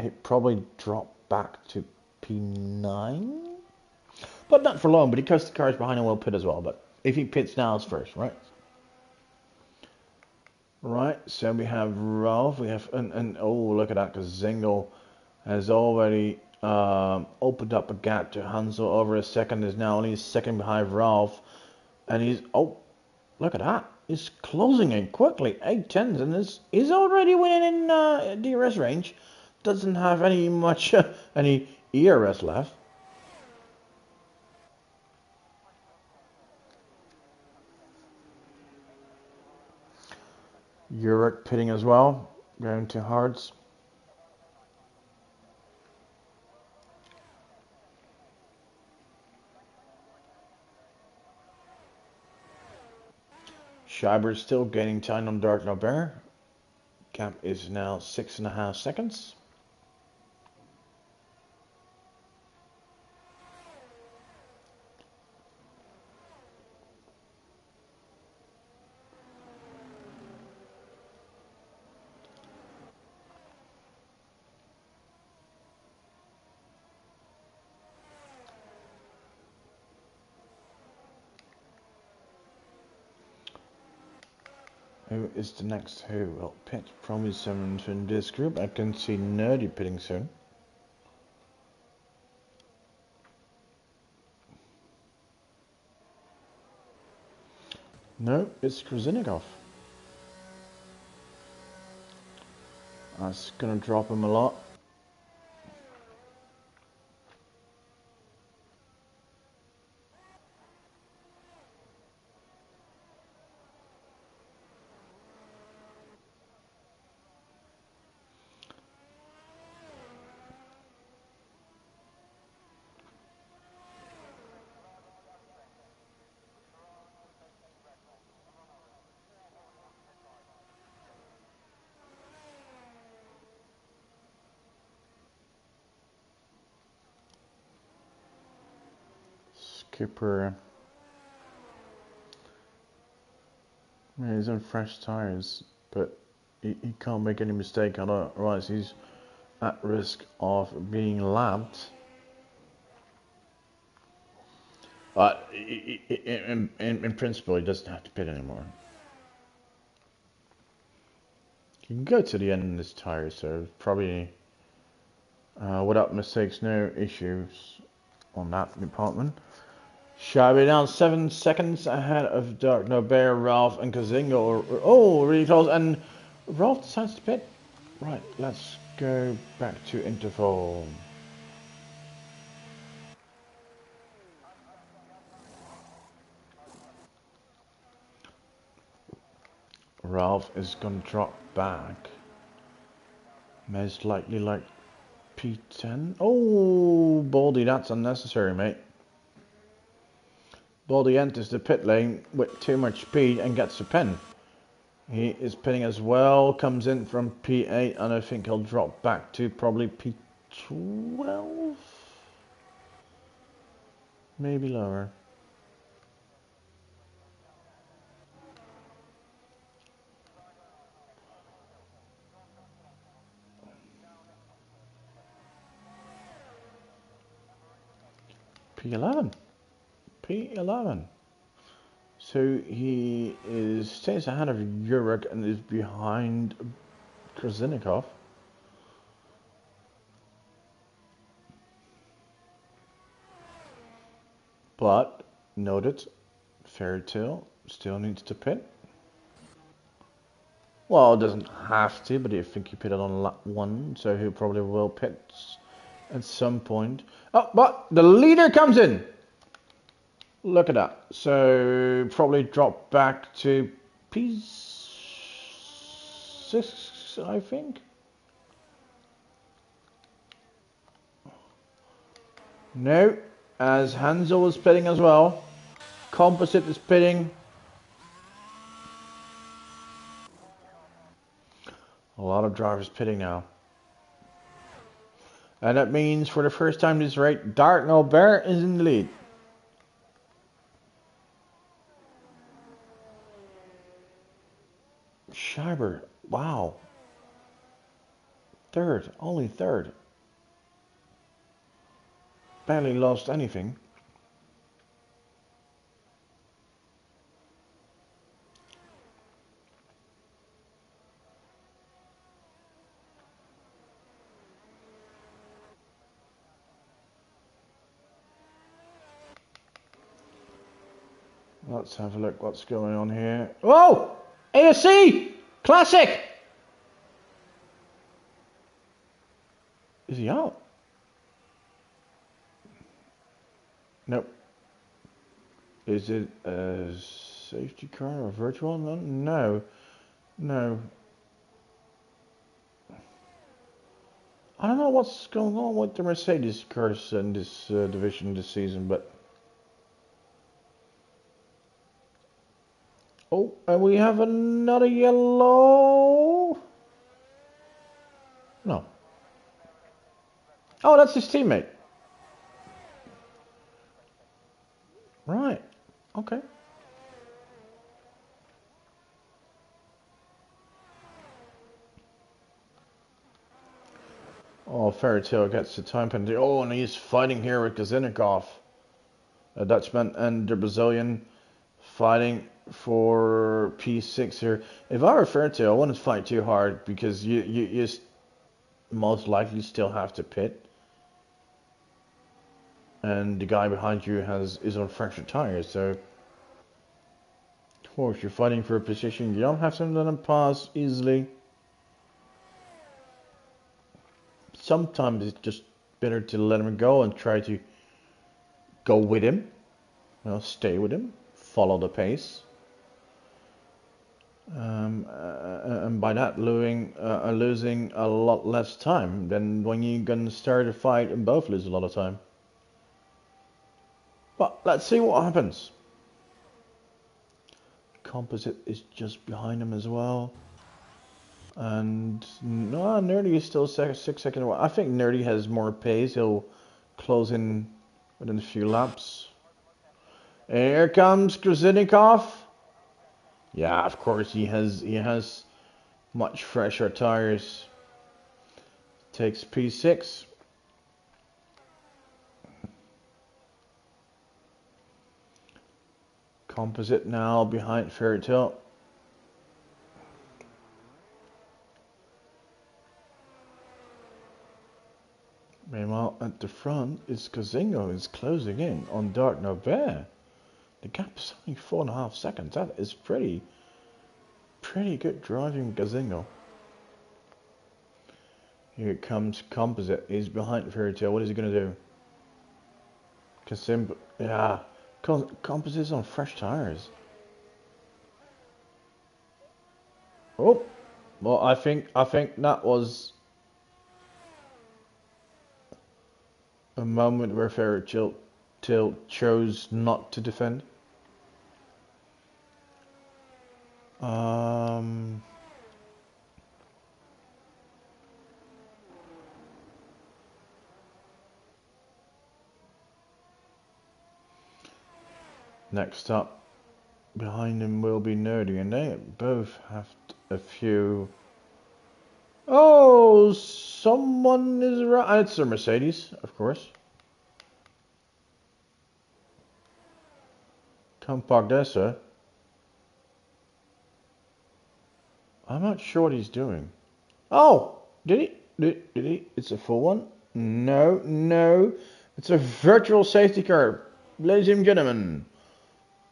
he'd probably drop back to P9. But not for long, but because the cars behind him will pit as well. But if he pits now, it's first, right? Right, so we have Ralph, we have, and oh, look at that, because Zingle has already opened up a gap to Hansel over a second, is now only a second behind Ralph, and he's, oh, look at that, he's closing in quickly, 8/10, and he's already winning in DRS range, doesn't have any ERS left. Urich pitting as well, going to hards. Scheiber still gaining time on Dark Norbert. Gap is now 6.5 seconds. Who is the next who? Well, pit probably someone from this group. I can see Nerdy pitting soon. No, it's Krasinnikov. That's gonna drop him a lot. Skipper. Yeah, he's on fresh tires, but he can't make any mistake, otherwise he's at risk of being lapped. But in principle, he doesn't have to pit anymore. He can go to the end of this tire, so probably without mistakes, no issues on that department. Scheiber down 7 seconds ahead of Dark Norbert, Ralph, and Kazingo. Oh, really close, and Ralph decides to pit. Right, let's go back to interval. Ralph is going to drop back. Most likely like P10. Oh, Baldy, that's unnecessary, mate. Baldy enters the pit lane with too much speed and gets a pen. He is pitting as well, comes in from P8, and I think he'll drop back to probably P12? Maybe lower. P11. P11. So he stays ahead of Yurik and is behind Krasinnikov. But noted, Fairytale still needs to pit. Well, it doesn't have to, but I think he pitted on lap 1, so he probably will pit at some point. Oh, but the leader comes in. Look at that. So probably drop back to P6, I think. No, as Hansel is pitting as well. Composite is pitting. A lot of drivers pitting now. And that means for the first time this race, Dark Albert is in the lead. Schreiber, wow. Third, only third. Barely lost anything. Let's have a look what's going on here. Whoa! ASC! Classic! Is he out? Nope. Is it a safety car or virtual? No. No. I don't know what's going on with the Mercedes cars in this division this season, but... Oh, and we have another yellow. No. Oh, that's his teammate. Right. Okay. Oh, Fairytale gets the time penalty. Oh, and he's fighting here with Kazinnikov, a Dutchman, and the Brazilian fighting for P6 here. If I were Fairytale, I wouldn't fight too hard because you most likely still have to pit, and the guy behind you is on fractured tires. So, of course, you're fighting for a position. You don't have to let him pass easily. Sometimes it's just better to let him go and try to go with him. You know, stay with him, follow the pace. And by that losing a lot less time than when you're gonna start a fight and both lose a lot of time. But let's see what happens. Composite is just behind him as well, and no, Nerdy is still 6 seconds away. I think Nerdy has more pace. He'll close in within a few laps. Here comes Krasinnikov. Yeah, of course he has much fresher tires. Takes P6. Composite now behind Fairytale. Meanwhile, at the front is Kazingo is closing in on Dark Nobel. The gap is only 4.5 seconds. That is pretty good driving, Gazingo. Here comes Composite. He's behind Fairytale. What is he gonna do? Casim, yeah, Composite's on fresh tires. Oh, well, I think that was a moment where Fairytale chose not to defend. Next up, behind him will be Nerdy, and they both have a few. Oh, someone is right. It's a Mercedes, of course. Come park there, sir. I'm not sure what he's doing. Oh, did he? Did he? It's a full one? No, no. It's a virtual safety car. Ladies and gentlemen,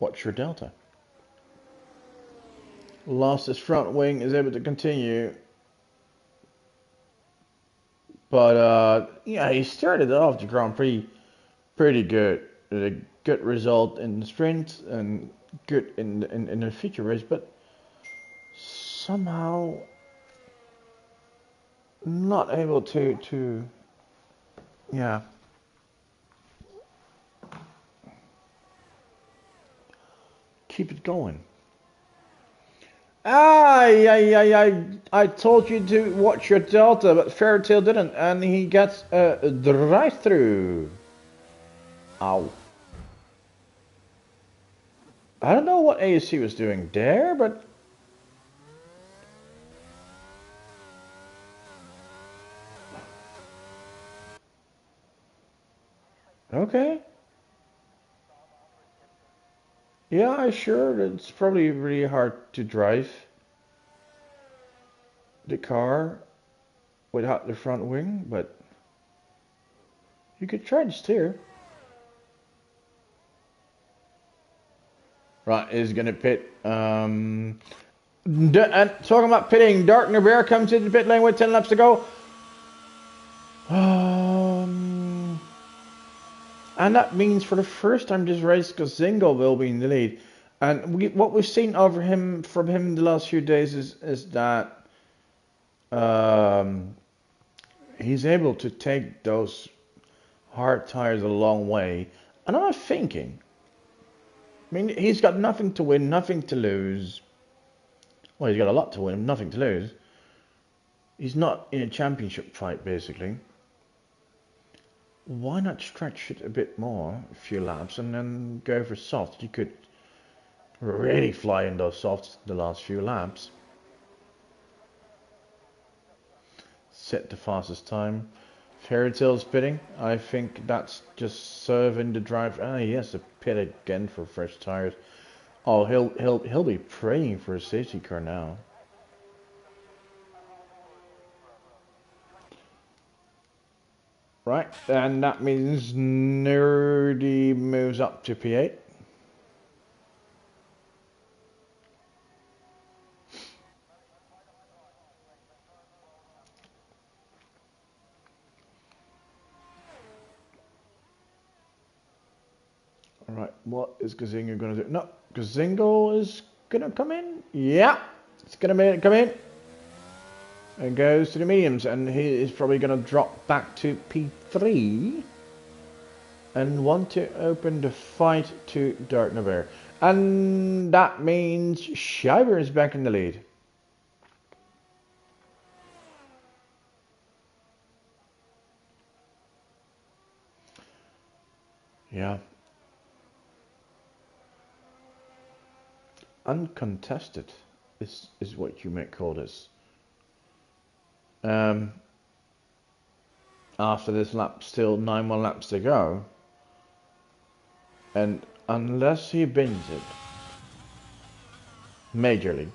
watch your delta. Lost his front wing, is able to continue. But yeah, he started off the Grand Prix pretty good. A good result in the sprint and good in the feature race, but somehow not able to yeah, keep it going. I told you to watch your delta, but Fairytale didn't, and he gets a drive-through. Ow. I don't know what ASC was doing there, but okay. Yeah, sure. It's probably really hard to drive the car without the front wing, but you could try to steer. Right, is gonna pit. And talking about pitting, Darkner Bear comes into the pit lane with 10 laps to go. And that means for the first time this race, Gazingo will be in the lead. And what we've seen over him from him in the last few days is that he's able to take those hard tires a long way. And I'm thinking, I mean, he's got nothing to win, nothing to lose. Well, he's got a lot to win, nothing to lose. He's not in a championship fight, basically. Why not stretch it a bit more, a few laps, and then go for soft? You could really fly in those softs the last few laps. Set the fastest time. Fairy Tale's pitting. I think that's just serving the drive. Ah, he has to pit again for fresh tires. Oh, he'll be praying for a safety car now. Right, and that means Nerdy moves up to P8. Alright, what is Gazingo going to do? No, Gazingo is going to come in. Yeah, it's going to come in. And goes to the mediums, and he is probably going to drop back to P3 and want to open the fight to Dark Navarre. And that means Schreiber is back in the lead. Yeah. Uncontested is what you might call this. After this lap, still 9 more laps to go, and unless he bins it majorly,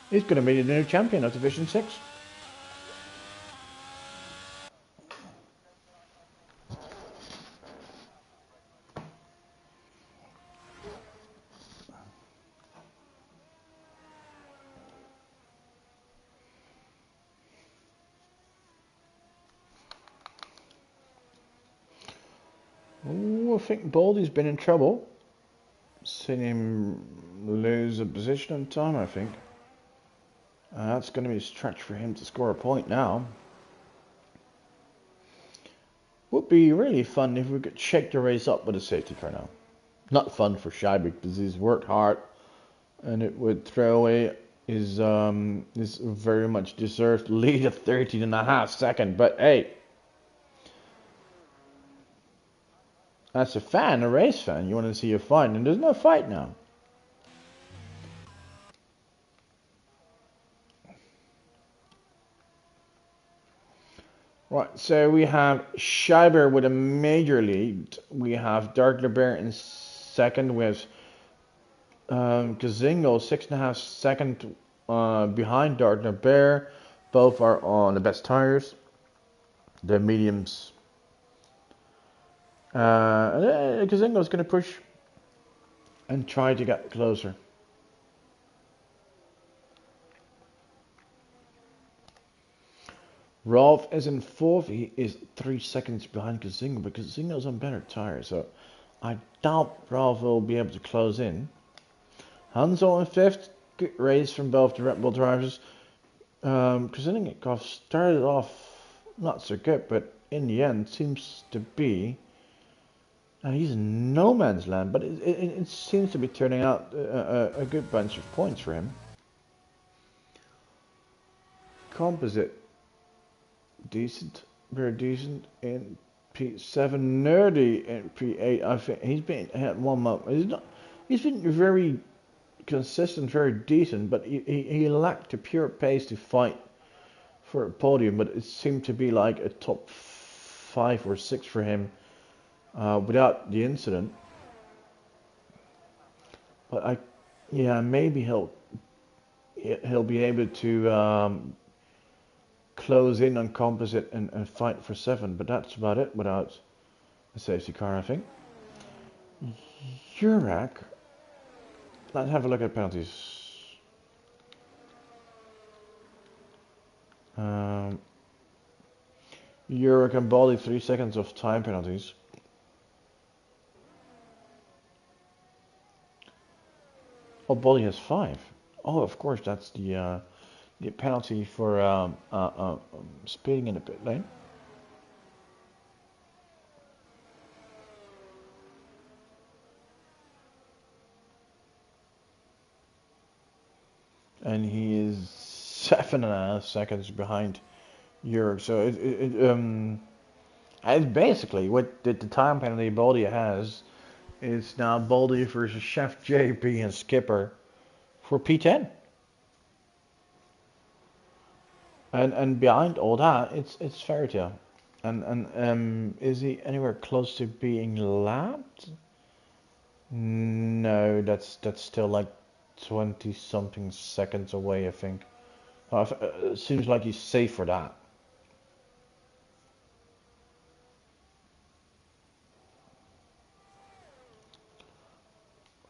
he's going to be the new champion of Division 6. Ooh, I think Baldy's been in trouble. Seen him lose a position in time, I think. That's going to be a stretch for him to score a point now. Would be really fun if we could shake the race up with a safety car now. Not fun for Schreiber because he's worked hard, and it would throw away his very much deserved lead of 13.5 seconds. But hey, as a fan, a race fan, you want to see a fight, and there's no fight now. Right, so we have Scheiber with a major lead. We have Dark LeBear in second with Kazingo 6.5 seconds behind Dark LeBear. Both are on the best tires, the mediums. Kazingo is going to push and try to get closer. Rolf is in fourth. He is 3 seconds behind Kazingo, but Kazingo's on better tires, so I doubt Rolf will be able to close in. Hanzo in fifth. Good race from both the Red Bull drivers. Krasinnikov started off not so good, but in the end seems to be. He's in no man's land, but it seems to be turning out a good bunch of points for him. Composite, decent, very decent in P7. Nerdy in P8. I think he's been had 1 month. He's been very consistent, very decent, but he lacked the pure pace to fight for a podium. But it seemed to be like a top 5 or 6 for him. Without the incident, but maybe he'll be able to close in on composite and fight for 7, but that's about it without a safety car, I think. Jurak, let's have a look at penalties. Jurak and Baldy 3 seconds of time penalties. Oh, Bolly has 5. Oh, of course, that's the penalty for speeding in the pit lane. And he is 7.5 seconds behind Jurg. So it's basically what the time penalty Baldy has. It's now Baldy versus Chef JP and Skipper for P10. And behind all that, it's Fairytale. And is he anywhere close to being lapped? No, that's still like 20 something seconds away, I think. Seems like he's safe for that.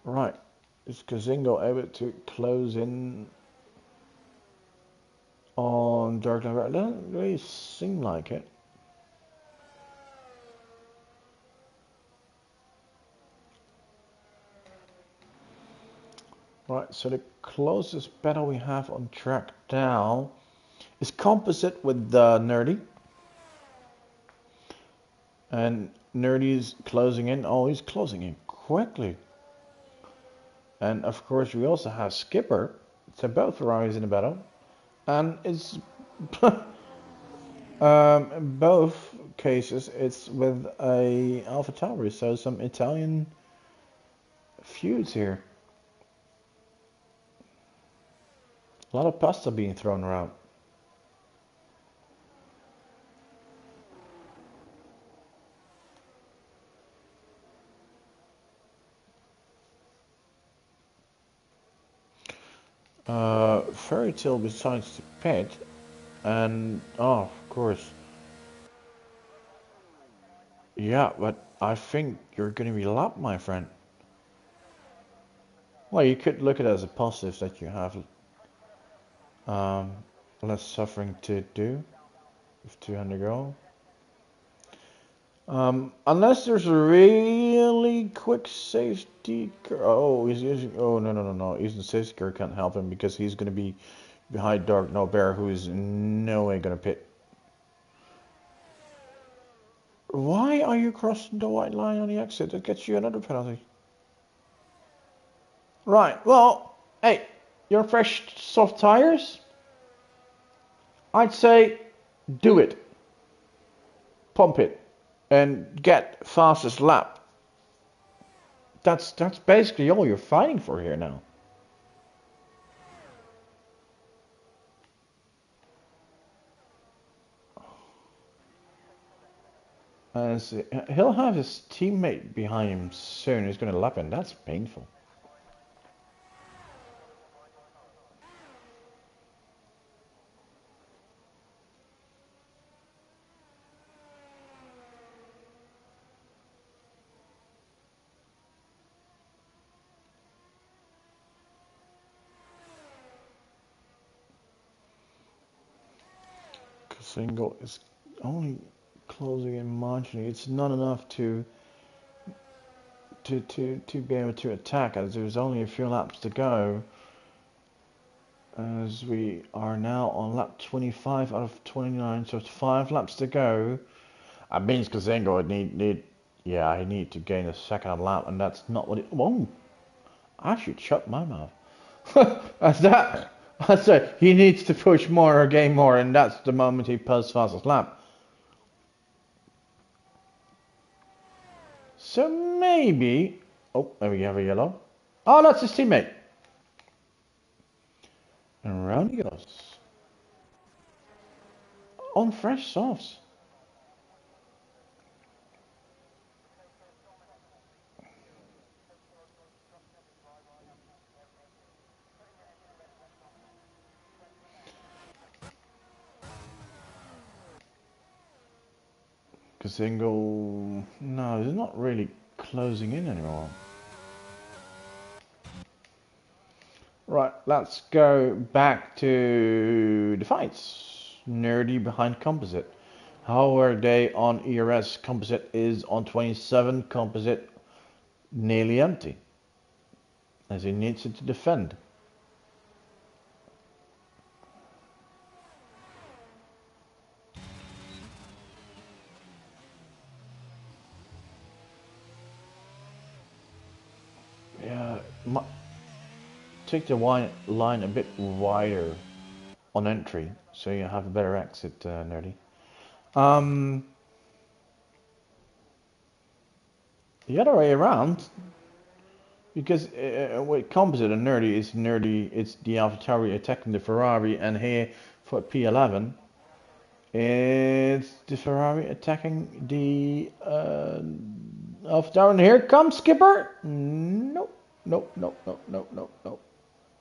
Right, is Kazingo able to close in on Dark Knight? It doesn't really seem like it. Right, so the closest battle we have on track now is Composite with Nerdy. And Nerdy's closing in. Oh, he's closing in quickly. And of course we also have Skipper. So both Ferraris in the battle. And it's in both cases it's with a Alpha Tauri, so some Italian feuds here. A lot of pasta being thrown around. Fairy Tale decides to pit, and oh, of course. Yeah, but I think you're going to be lapped, my friend. Well, you could look at it as a positive that you have less suffering to do with 200 go. Unless there's a really quick safety car. Oh, he's using. Oh, no. Using safety car can't help him because he's going to be behind Dark No Bear, who is in no way going to pit. Why are you crossing the white line on the exit? That gets you another penalty. Right, well, hey, your fresh soft tires? I'd say do it. Pump it. And get fastest lap. That's basically all you're fighting for here now. As he'll have his teammate behind him soon. He's going to lap in. That's painful. Single is only closing in marginally. It's not enough to be able to attack, as there's only a few laps to go. As we are now on lap 25 out of 29, so it's 5 laps to go. That means Kazengo would I need to gain a second lap, and that's not what it. Whoa! I should shut my mouth. That's it. He needs to push more or gain more, and that's the moment he pulls fastest lap. So maybe. Oh, there we have a yellow. Oh, that's his teammate. And round he goes. On fresh softs. Kazingo, no, he's not really closing in anymore. Right, let's go back to the fights. Nerdy behind Composite. How are they on ERS? Composite is on 27, Composite nearly empty, as he needs it to defend. Yeah, take the line a bit wider on entry, so you have a better exit, Nerdy. The other way around, because with Composite and Nerdy, it's the AlphaTauri attacking the Ferrari, and here for P11, it's the Ferrari attacking the AlphaTauri, and here comes Skipper. Nope.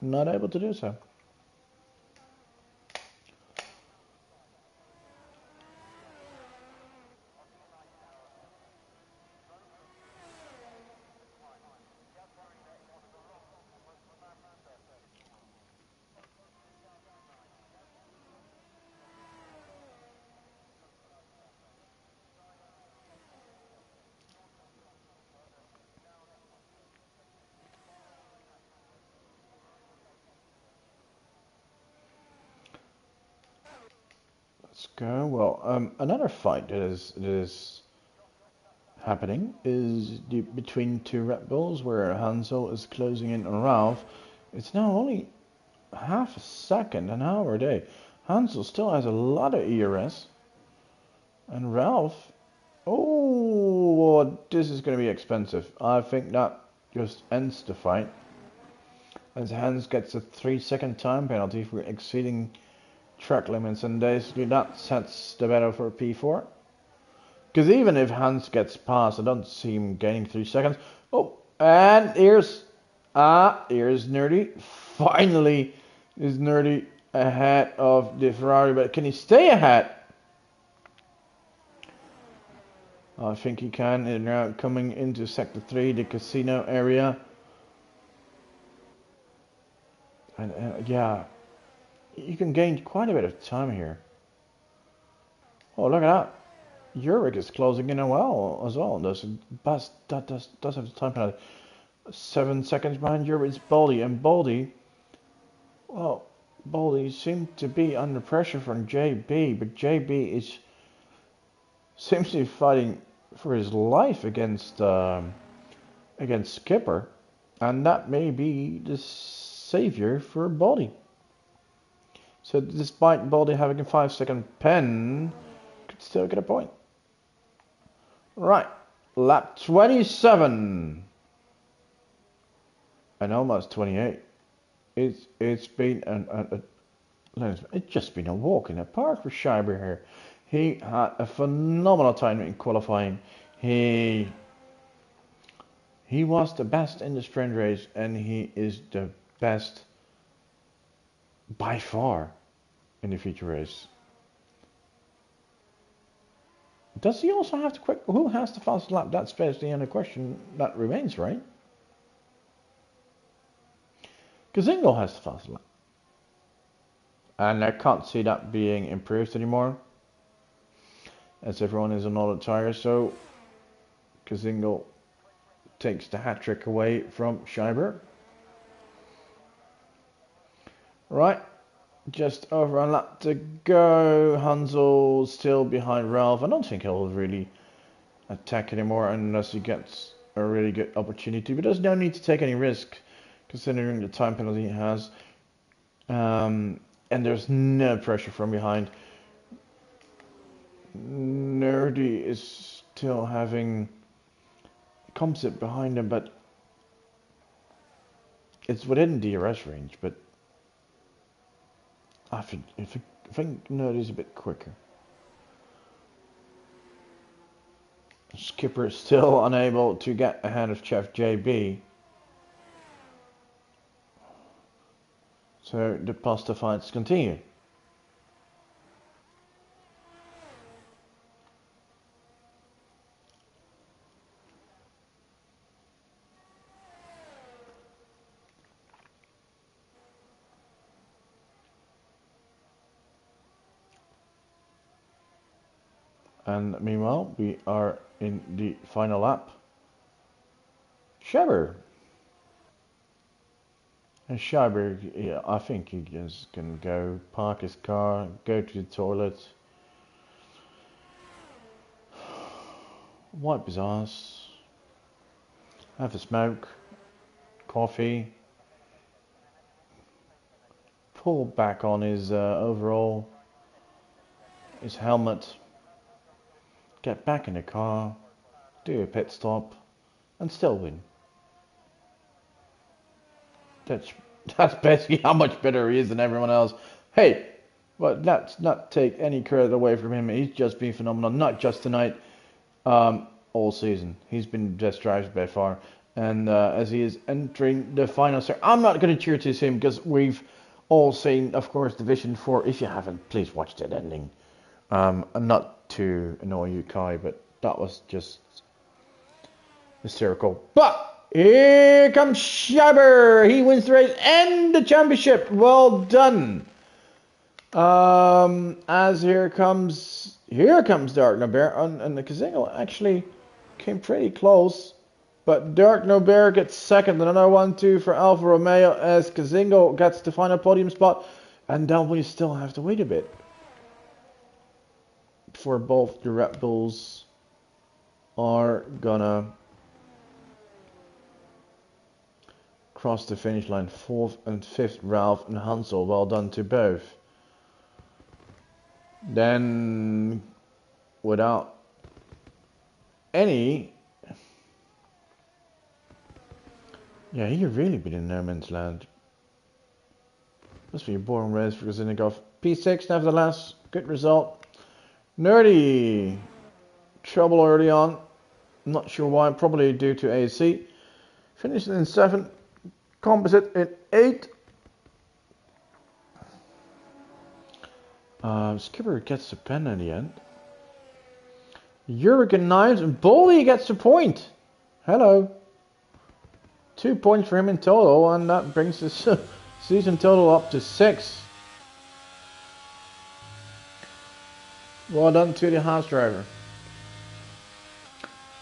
Not able to do so. Let's go. Well, another fight that is happening is between two Red Bulls, where Hansel is closing in on Ralph. It's now only half a second, an hour a day. Hansel still has a lot of ERS, and Ralph. Oh, this is going to be expensive. I think that just ends the fight, as Hans gets a 3-second time penalty for exceeding track limits, and basically that sets the battle for P4. Because even if Hans gets past, I don't see him gaining 3 seconds. Oh, and here's Nerdy. Finally is Nerdy ahead of the Ferrari, but can he stay ahead? I think he can. And now coming into Sector 3, the casino area. And yeah, you can gain quite a bit of time here. Oh, look at that. Yurik is closing in as well. That does have the time penalty. 7 seconds behind Yurik is Baldy, and Baldy, well, Baldy seemed to be under pressure from JB, but JB seems to be fighting for his life against Skipper, and that may be the savior for Baldy. So despite Baldy having a 5-second pen, could still get a point. Right, lap 27 and almost 28. It's been it's just been a walk in the park for Scheiber here. He had a phenomenal time in qualifying. He was the best in the sprint race, and he is the best by far in the feature race. Does he also have to quick? Who has the fastest lap? That's basically the only question that remains, right? Kazingo has the fastest lap. And I can't see that being improved anymore, as everyone is on all the tires. So Kazingo takes the hat trick away from Scheiber. Right, just over a lap to go. Hansel still behind Ralph. I don't think he'll really attack anymore unless he gets a really good opportunity. But there's no need to take any risk, considering the time penalty he has. And there's no pressure from behind. Nerdy is still having composite behind him, but it's within DRS range. But I think Nerdy's a bit quicker. Skipper is still unable to get ahead of Chef JB. So the pasta fights continue. And meanwhile, we are in the final lap. Scheiber. And Scheiber, yeah, I think he just can go park his car, go to the toilet, wipe his ass, have a smoke, coffee, pull back on his overall, his helmet, get back in the car, do a pit stop, and still win. That's basically how much better he is than everyone else. Hey, but let's not take any credit away from him. He's just been phenomenal, not just tonight, all season. He's been the best driver by far. And as he is entering the final, I'm not going to cheer to him because we've all seen, of course, Division 4. If you haven't, please watch that ending. And not to annoy you, Kai, but that was just hysterical. But here comes Scheiber. He wins the race and the championship. Well done. As here comes Dark Nobear, and the Kazingo actually came pretty close. But Dark Nobear gets second. Another 1-2 for Alfa Romeo as Kazingo gets the final podium spot. And then we still have to wait a bit for both the Red Bulls are gonna cross the finish line. 4th and 5th, Ralph and Hansel. Well done to both. Then, without any, yeah, he really been in no man's land. Must be a boring race for Kazinnikov. P6, nevertheless, good result. Nerdy, trouble early on. Not sure why, probably due to AC. Finished in 7th. Composite in 8th. Skipper gets the pen in the end. Hurricane Knives and Bolly gets the point. Hello. 2 points for him in total, and that brings his season total up to 6. Well done to the Haas driver.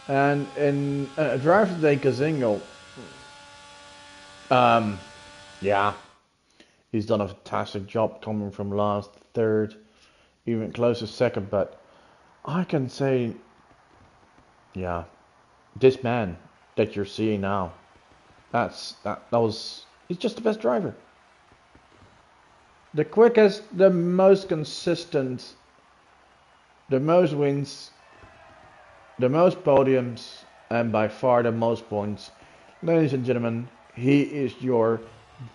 And in driver today, Kazingo. Yeah, he's done a fantastic job coming from last, 3rd, even close to 2nd. But I can say, yeah, this man that you're seeing now, he's just the best driver. The quickest, the most consistent, the most wins, the most podiums, and by far the most points. Ladies and gentlemen, he is your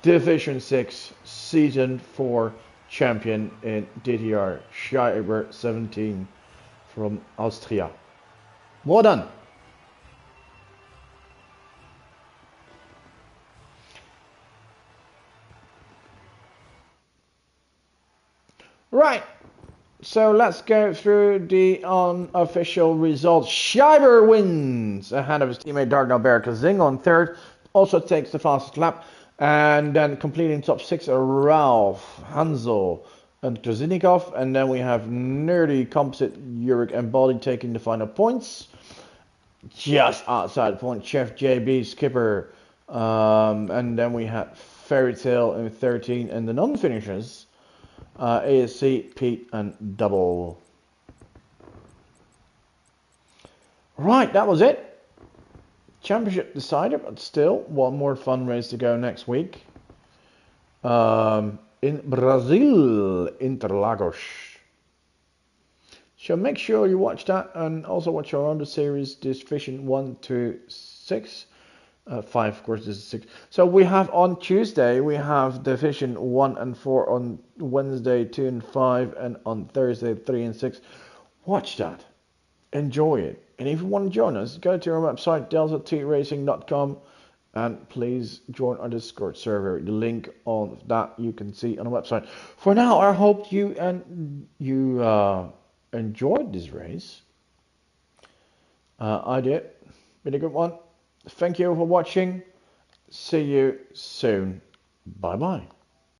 Division 6 Season 4 champion in DTR, Schreiber 17 from Austria. Well done. Right, so let's go through the unofficial results. Schreiber wins ahead of his teammate Darnell Berkazing on third, also takes the fastest lap, and then completing top 6 are Ralph, Hansel, and Krasinnikov, and then we have Nerdy, Composite, Yurik, and Baldy taking the final points. Just outside the point, Chef JB, Skipper, and then we had Fairy Tale in 13, and the non-finishers. ASC, Pete, and Double. Right, that was it. Championship decided, but still one more fun race to go next week. In Brazil, Interlagos. So make sure you watch that and also watch our other series, Division 1 to 6. 5, of course, this is 6. So we have on Tuesday, we have Division 1 and 4, on Wednesday 2 and 5, and on Thursday 3 and 6. Watch that. Enjoy it. And if you want to join us, go to our website, deltatracing.com, and please join our Discord server. The link on that you can see on the website. For now, I hope you enjoyed this race. I did. Been a good one. Thank you for watching. See you soon. Bye bye.